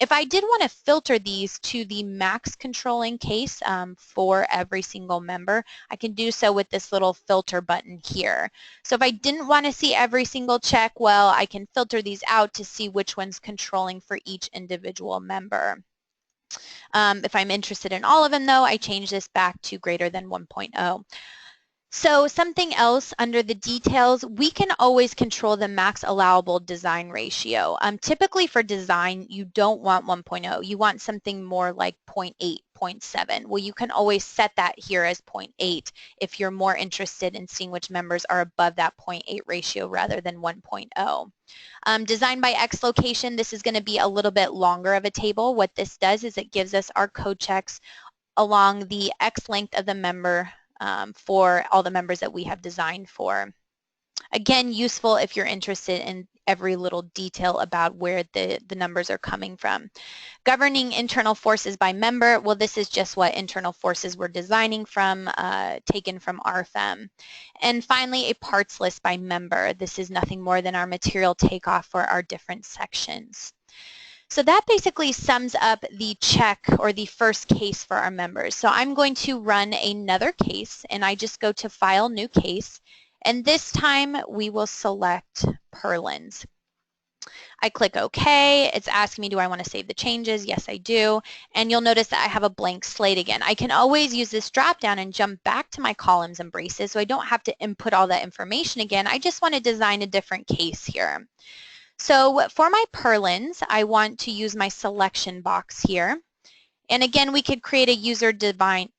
If I did want to filter these to the max controlling case for every single member, I can do so with this little filter button here. So if I didn't want to see every single check, well, I can filter these out to see which one's controlling for each individual member. If I'm interested in all of them, though, I change this back to greater than 1.0. So something else under the details, we can always control the max allowable design ratio. Typically for design, you don't want 1.0. You want something more like 0.8, 0.7. Well, you can always set that here as 0.8 if you're more interested in seeing which members are above that 0.8 ratio rather than 1.0. Design by X location, this is going to be a little bit longer of a table. What this does is it gives us our code checks along the X length of the member for all the members that we have designed for. Again, useful if you're interested in every little detail about where the numbers are coming from. Governing internal forces by member, well, this is just what internal forces we're designing from, taken from RFEM. And finally, a parts list by member. This is nothing more than our material takeoff for our different sections. So that basically sums up the check or the first case for our members. So I'm going to run another case, and I just go to File, New Case, and this time we will select purlins. I click OK. It's asking me, do I want to save the changes? Yes, I do. And you'll notice that I have a blank slate again. I can always use this drop down and jump back to my columns and braces, so I don't have to input all that information again. I just want to design a different case here. So for my purlins, I want to use my selection box here. And again, we could create a user-defined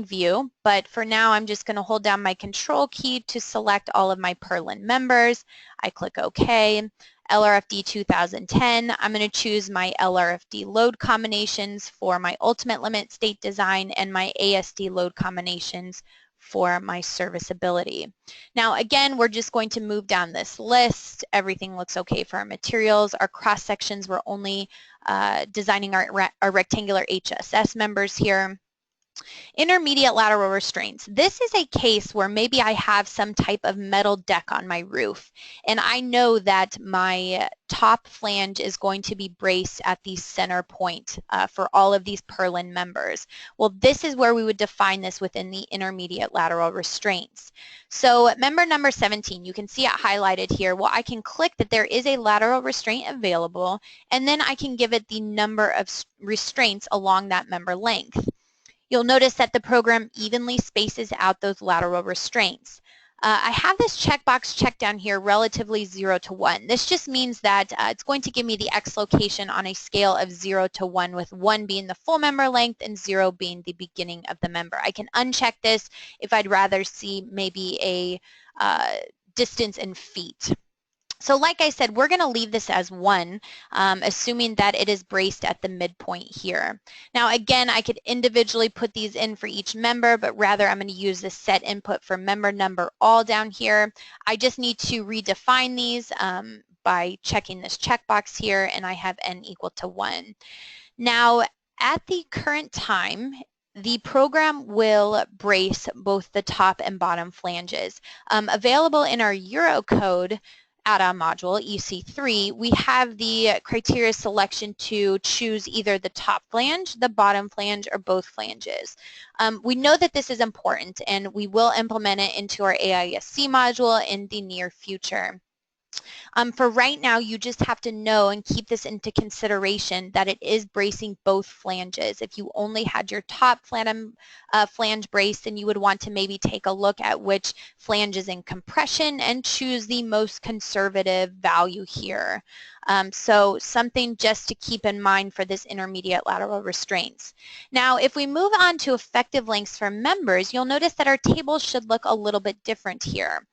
view, but for now, I'm just going to hold down my Control key to select all of my purlin members. I click OK. LRFD 2010, I'm going to choose my LRFD load combinations for my ultimate limit state design and my ASD load combinations for my serviceability. Now again, we're just going to move down this list. Everything looks okay for our materials. Our cross sections, we're only designing our rectangular HSS members here. Intermediate lateral restraints. This is a case where maybe I have some type of metal deck on my roof, and I know that my top flange is going to be braced at the center point for all of these purlin members. Well, this is where we would define this within the intermediate lateral restraints. So member number 17, you can see it highlighted here. Well, I can click that there is a lateral restraint available, and then I can give it the number of restraints along that member length. You'll notice that the program evenly spaces out those lateral restraints. I have this checkbox checked down here relatively 0 to 1. This just means that it's going to give me the X location on a scale of 0 to 1, with 1 being the full member length and 0 being the beginning of the member. I can uncheck this if I'd rather see maybe a distance in feet. So like I said, we're going to leave this as 1, assuming that it is braced at the midpoint here. Now again, I could individually put these in for each member, but rather I'm going to use the set input for member number all down here. I just need to redefine these by checking this checkbox here, and I have n equal to 1. Now at the current time, the program will brace both the top and bottom flanges. Available in our Eurocode add-on module, EC3, we have the criteria selection to choose either the top flange, the bottom flange, or both flanges. We know that this is important, and we will implement it into our AISC module in the near future. For right now, you just have to know and keep this into consideration that it is bracing both flanges. If you only had your top flange braced, then you would want to maybe take a look at which flange is in compression and choose the most conservative value here. So something just to keep in mind for this intermediate lateral restraints. Now, if we move on to effective lengths for members, you'll notice that our table should look a little bit different here.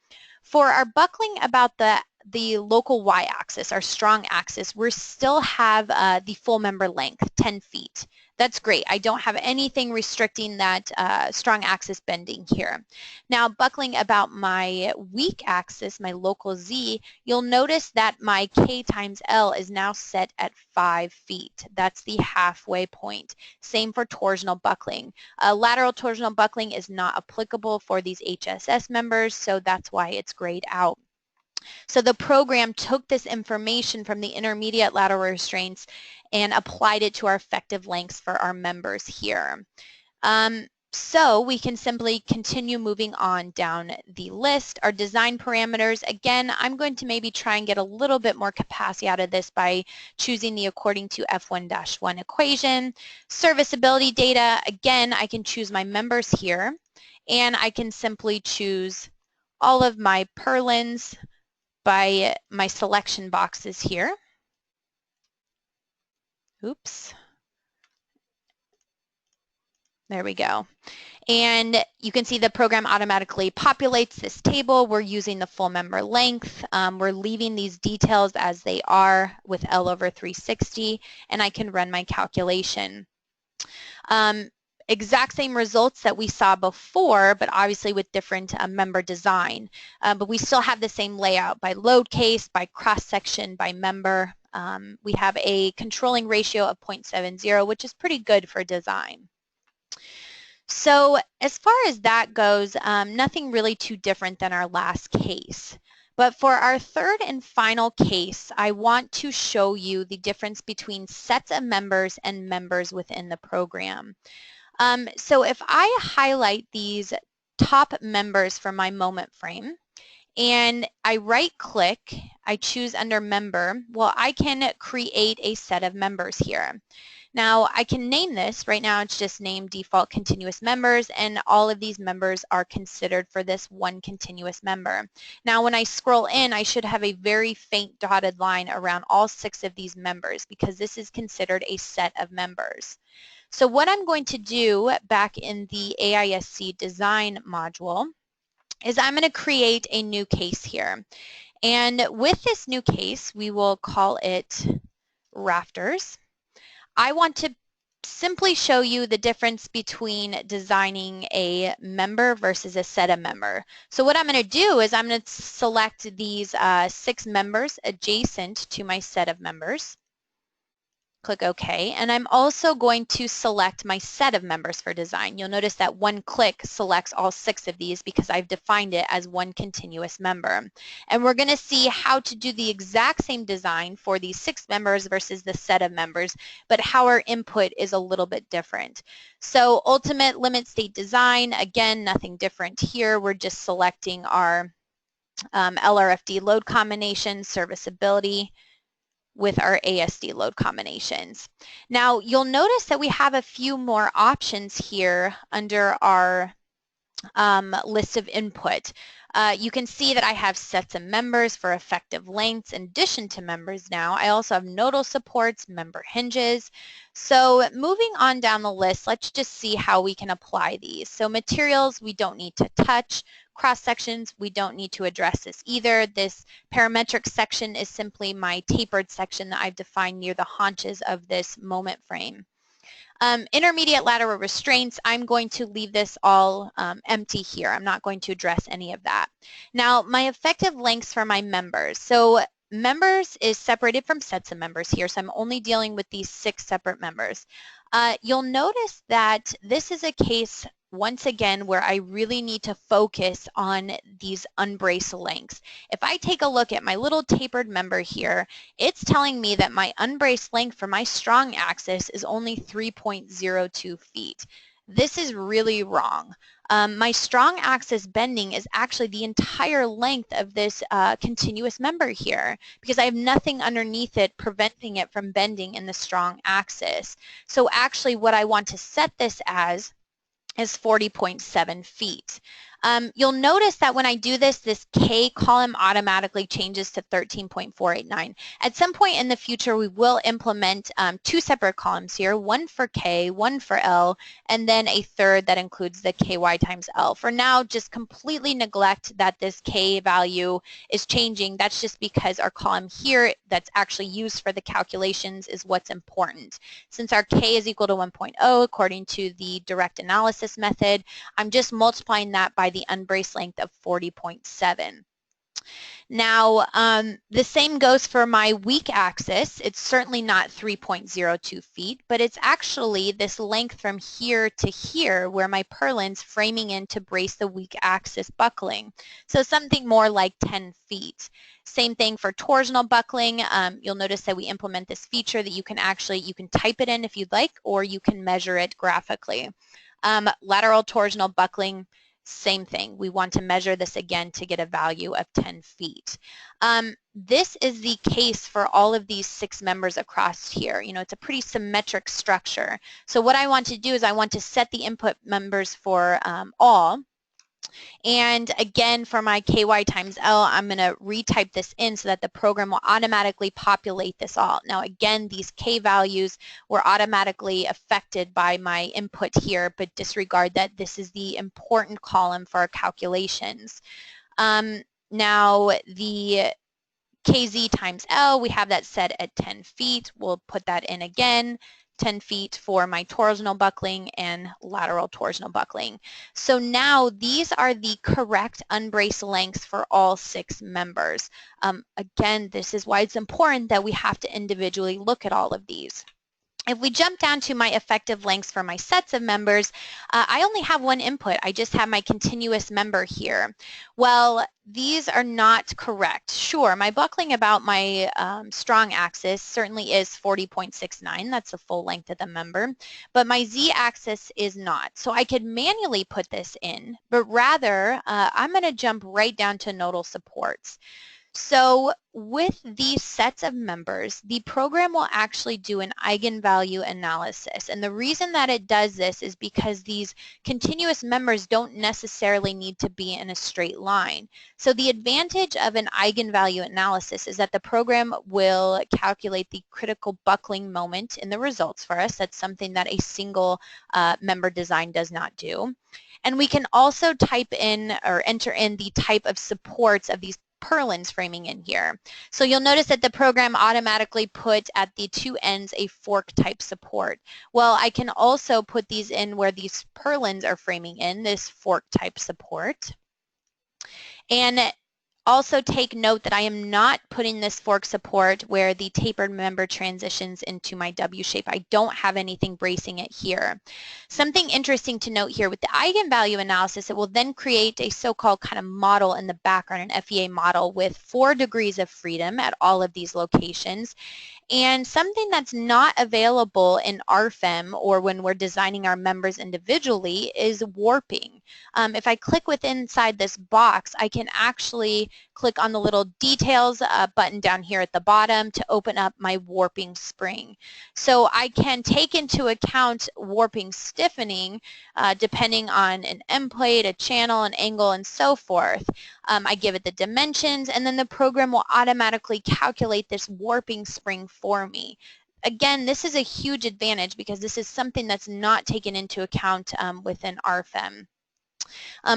For our buckling about the local y-axis, our strong axis, we still have the full member length, 10 feet. That's great. I don't have anything restricting that strong axis bending here. Now, buckling about my weak axis, my local z, you'll notice that my k times l is now set at 5 feet. That's the halfway point. Same for torsional buckling. Lateral torsional buckling is not applicable for these HSS members, so that's why it's grayed out. So the program took this information from the intermediate lateral restraints and applied it to our effective lengths for our members here. So we can simply continue moving on down the list. Our design parameters, again, I'm going to maybe try and get a little bit more capacity out of this by choosing the according to F1-1 equation. Serviceability data, again, I can choose my members here, and I can simply choose all of my purlins by my selection boxes here. Oops. There we go. And you can see the program automatically populates this table. We're using the full member length. We're leaving these details as they are with L over 360, and I can run my calculation. Exact same results that we saw before, but obviously with different member design. But we still have the same layout by load case, by cross-section, by member. We have a controlling ratio of 0.70, which is pretty good for design. So as far as that goes, nothing really too different than our last case. But for our third and final case, I want to show you the difference between sets of members and members within the program. So if I highlight these top members for my moment frame and I right click, I choose under member, well, I can create a set of members here. Now I can name this, right now it's just named default continuous members, and all of these members are considered for this one continuous member. Now when I scroll in, I should have a very faint dotted line around all 6 of these members because this is considered a set of members. So what I'm going to do back in the AISC design module is I'm going to create a new case here. And with this new case, we will call it rafters. I want to simply show you the difference between designing a member versus a set of member. So what I'm going to do is I'm going to select these 6 members adjacent to my set of members. Click OK, and I'm also going to select my set of members for design. You'll notice that one click selects all 6 of these because I've defined it as one continuous member. And we're going to see how to do the exact same design for these 6 members versus the set of members, but how our input is a little bit different. So ultimate limit state design, again, nothing different here. We're just selecting our LRFD load combination, serviceability, with our ASD load combinations. Now you'll notice that we have a few more options here under our list of input. You can see that I have sets of members for effective lengths in addition to members now. I also have nodal supports, member hinges. So moving on down the list, let's just see how we can apply these. So materials we don't need to touch. Cross sections, we don't need to address this either. This parametric section is simply my tapered section that I've defined near the haunches of this moment frame. Intermediate lateral restraints, I'm going to leave this all empty here. I'm not going to address any of that. Now, my effective lengths for my members. So members is separated from sets of members here, so I'm only dealing with these 6 separate members. You'll notice that this is a case once again where I really need to focus on these unbraced lengths. If I take a look at my little tapered member here, it's telling me that my unbraced length for my strong axis is only 3.02 feet. This is really wrong. My strong axis bending is actually the entire length of this continuous member here, because I have nothing underneath it preventing it from bending in the strong axis. So actually what I want to set this as is 40.7 feet. You'll notice that when I do this, this K column automatically changes to 13.489. At some point in the future, we will implement two separate columns here, one for K, one for L, and then a third that includes the KY times L. For now, just completely neglect that this K value is changing. That's just because our column here that's actually used for the calculations is what's important. Since our K is equal to 1.0 according to the direct analysis method, I'm just multiplying that by the unbraced length of 40.7. Now, the same goes for my weak axis. It's certainly not 3.02 feet, but it's actually this length from here to here where my purlin's framing in to brace the weak axis buckling. So something more like 10 feet. Same thing for torsional buckling. You'll notice that we implement this feature that you can type it in if you'd like, or you can measure it graphically. Lateral torsional buckling, same thing. We want to measure this again to get a value of 10 feet. This is the case for all of these 6 members across here. You know, it's a pretty symmetric structure. So what I want to do is I want to set the input members for all. And again, for my KY times L, I'm going to retype this in so that the program will automatically populate this all. Now again, these K values were automatically affected by my input here, but disregard that this is the important column for our calculations. Now the KZ times L, we have that set at 10 feet. We'll put that in again. 10 feet for my torsional buckling and lateral torsional buckling. So now these are the correct unbraced lengths for all 6 members. Again, this is why it's important that we have to individually look at all of these. If we jump down to my effective lengths for my sets of members, I only have one input. I just have my continuous member here. Well, these are not correct. Sure, my buckling about my strong axis certainly is 40.69. That's the full length of the member. But my z-axis is not. So I could manually put this in, but rather I'm going to jump right down to nodal supports. So with these sets of members, the program will actually do an eigenvalue analysis. And the reason that it does this is because these continuous members don't necessarily need to be in a straight line. So the advantage of an eigenvalue analysis is that the program will calculate the critical buckling moment in the results for us. That's something that a single member design does not do. And we can also type in or enter in the type of supports of these purlins framing in here. So you'll notice that the program automatically put at the 2 ends a fork type support. Well, I can also put these in where these purlins are framing in, this fork type support. And also take note that I am not putting this fork support where the tapered member transitions into my W shape. I don't have anything bracing it here. Something interesting to note here with the eigenvalue analysis, it will then create a so-called kind of model in the background, an FEA model with 4 degrees of freedom at all of these locations. And something that's not available in RFEM or when we're designing our members individually is warping. If I click inside this box, I can actually click on the little details button down here at the bottom to open up my warping spring. So I can take into account warping stiffening depending on an end plate, a channel, an angle, and so forth. I give it the dimensions, and then the program will automatically calculate this warping spring for me. Again, this is a huge advantage because this is something that's not taken into account within RFEM.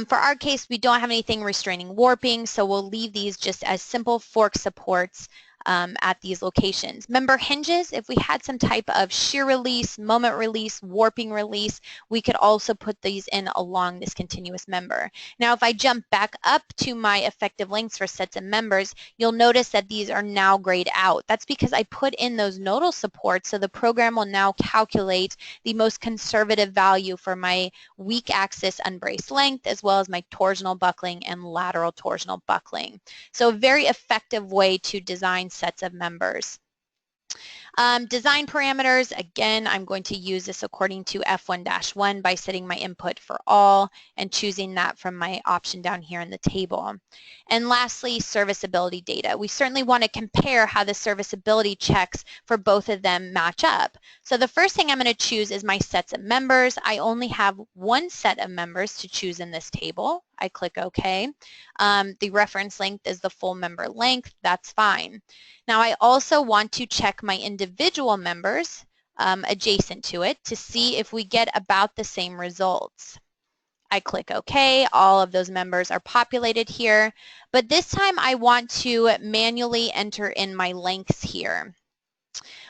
For our case, we don't have anything restraining warping, so we'll leave these just as simple fork supports at these locations. Member hinges, if we had some type of shear release, moment release, warping release, we could also put these in along this continuous member. Now if I jump back up to my effective lengths for sets of members, you'll notice that these are now grayed out. That's because I put in those nodal supports, so the program will now calculate the most conservative value for my weak axis unbraced length as well as my torsional buckling and lateral torsional buckling. So a very effective way to design sets of members. Design parameters, again, I'm going to use this according to F1-1 by setting my input for all and choosing that from my option down here in the table. And lastly, serviceability data. We certainly want to compare how the serviceability checks for both of them match up. So the first thing I'm going to choose is my sets of members. I only have one set of members to choose in this table. I click OK. The reference length is the full member length. That's fine. Now I also want to check my individual members adjacent to it to see if we get about the same results. I click OK. All of those members are populated here, but this time I want to manually enter in my lengths here.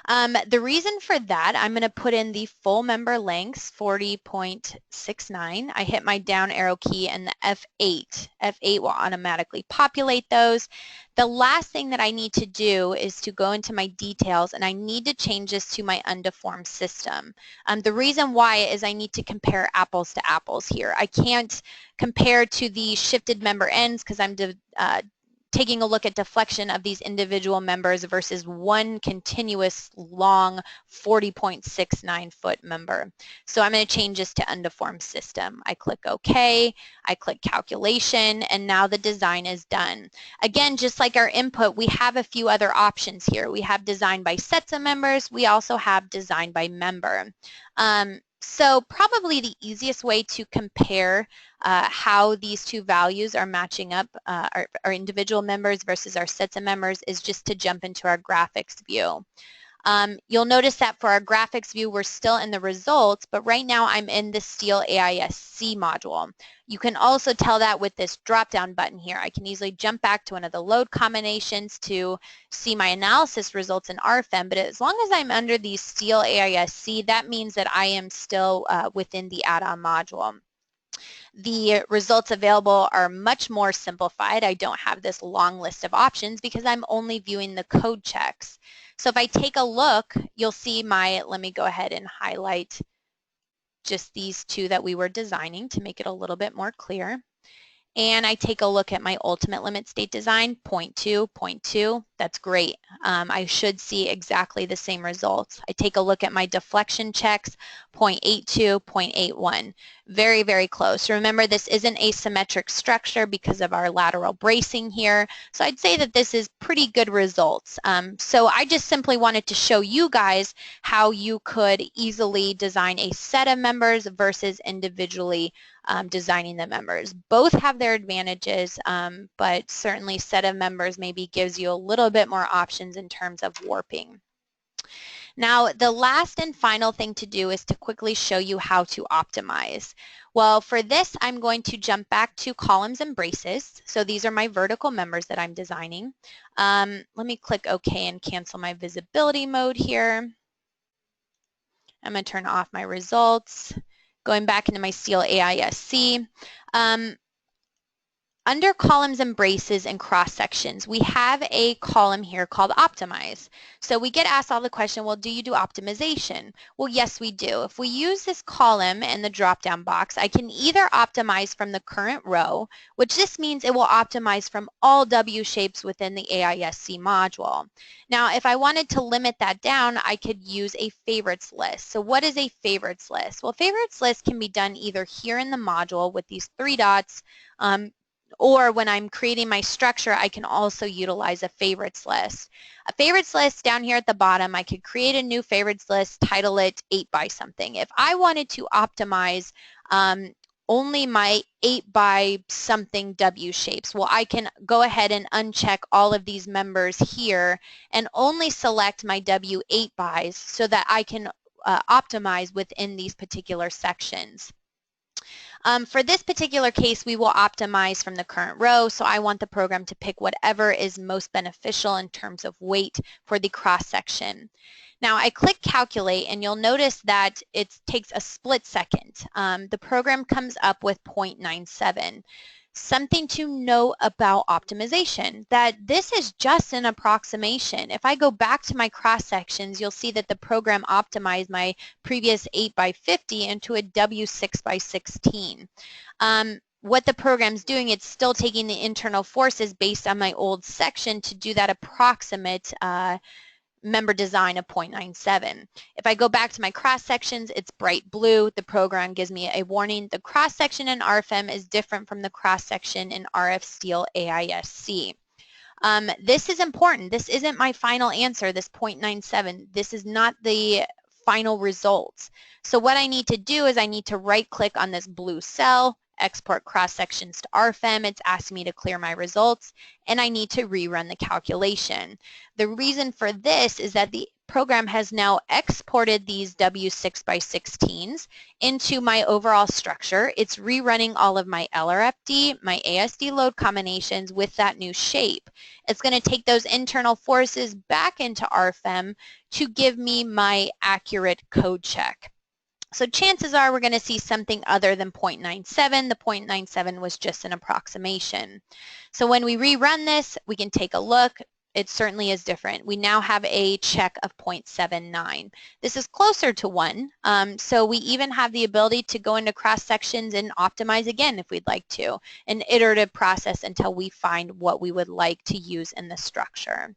The reason for that, I'm going to put in the full member lengths, 40.69. I hit my down arrow key and the F8. F8 will automatically populate those. The last thing that I need to do is to go into my details, and I need to change this to my undeformed system. The reason why is I need to compare apples to apples here. I can't compare to the shifted member ends because I'm taking a look at deflection of these individual members versus one continuous long 40.69 foot member. So I'm going to change this to undeformed system. I click OK, I click calculation, and now the design is done. Again, just like our input, we have a few other options here. We have design by sets of members. We also have design by member. So probably the easiest way to compare how these two values are matching up, our individual members versus our sets of members, is just to jump into our graphics view. You'll notice that for our graphics view, we're still in the results, but right now I'm in the STEEL AISC module. You can also tell that with this drop-down button here. I can easily jump back to one of the load combinations to see my analysis results in RFEM, but as long as I'm under the STEEL AISC, that means that I am still within the add-on module. The results available are much more simplified. I don't have this long list of options because I'm only viewing the code checks. So if I take a look, you'll see let me go ahead and highlight just these two that we were designing to make it a little bit more clear. And I take a look at my ultimate limit state design, 0.2, 0.2, that's great. I should see exactly the same results. I take a look at my deflection checks, 0.82, 0.81. Very, very close. Remember, this isn't a symmetric structure because of our lateral bracing here, so I'd say that this is pretty good results. So I just simply wanted to show you guys how you could easily design a set of members versus individually designing the members. Both have their advantages, but certainly set of members maybe gives you a little bit more options in terms of warping. Now, the last and final thing to do is to quickly show you how to optimize. Well, for this, I'm going to jump back to columns and braces. So these are my vertical members that I'm designing. Let me click OK and cancel my visibility mode here. I'm going to turn off my results. Going back into my STEEL AISC. Under columns and braces and cross sections, we have a column here called optimize. So we get asked all the question, well, do you do optimization? Well, yes, we do. If we use this column and the drop-down box, I can either optimize from the current row, which this means it will optimize from all W shapes within the AISC module. Now, if I wanted to limit that down, I could use a favorites list. So what is a favorites list? Well, favorites list can be done either here in the module with these three dots, or when I'm creating my structure, I can also utilize a favorites list. A favorites list down here at the bottom, I could create a new favorites list, title it 8 by something. If I wanted to optimize only my 8 by something W shapes, well, I can go ahead and uncheck all of these members here and only select my W 8 bys so that I can optimize within these particular sections. For this particular case, we will optimize from the current row, so I want the program to pick whatever is most beneficial in terms of weight for the cross-section. Now, I click calculate, and you'll notice that it takes a split second. The program comes up with 0.97. Something to know about optimization, that this is just an approximation. If I go back to my cross sections, you'll see that the program optimized my previous 8 by 50 into a W 6 by 16. What the program's doing, it's still taking the internal forces based on my old section to do that approximate member design of 0.97. If I go back to my cross sections, it's bright blue. The program gives me a warning. The cross section in RFEM is different from the cross section in RF-STEEL AISC. This is important. This isn't my final answer, this 0.97. This is not the final results. So what I need to do is I need to right click on this blue cell, export cross sections to RFEM. It's asking me to clear my results, and I need to rerun the calculation. The reason for this is that the program has now exported these W6x16s into my overall structure. It's rerunning all of my LRFD, my ASD load combinations with that new shape. It's going to take those internal forces back into RFEM to give me my accurate code check. So chances are we're going to see something other than 0.97. The 0.97 was just an approximation. So when we rerun this, we can take a look. It certainly is different. We now have a check of 0.79. This is closer to 1, so we even have the ability to go into cross sections and optimize again if we'd like to, an iterative process until we find what we would like to use in the structure.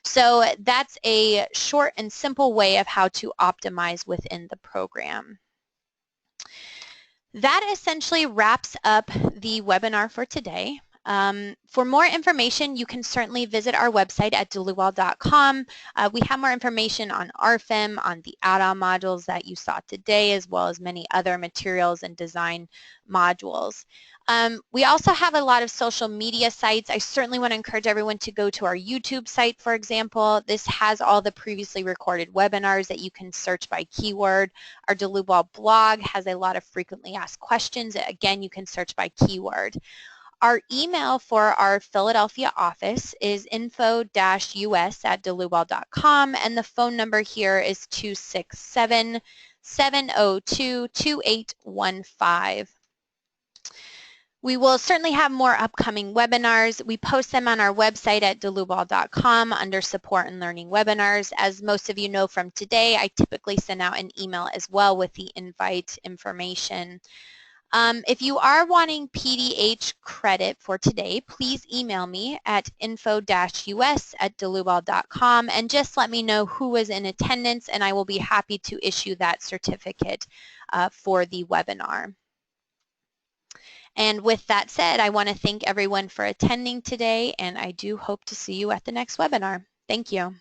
So that's a short and simple way of how to optimize within the program. That essentially wraps up the webinar for today. For more information, you can certainly visit our website at dlubal.com. We have more information on RFEM, on the add-on modules that you saw today, as well as many other materials and design modules. We also have a lot of social media sites. I certainly want to encourage everyone to go to our YouTube site, for example. This has all the previously recorded webinars that you can search by keyword. Our Dlubal blog has a lot of frequently asked questions. Again, you can search by keyword. Our email for our Philadelphia office is info-us@dlubal.com, and the phone number here is 267-702-2815. We will certainly have more upcoming webinars. We post them on our website at dlubal.com under support and learning webinars. As most of you know from today, I typically send out an email as well with the invite information. If you are wanting PDH credit for today, please email me at info-us@dlubal.com and just let me know who was in attendance, and I will be happy to issue that certificate for the webinar. And with that said, I want to thank everyone for attending today, and I do hope to see you at the next webinar. Thank you.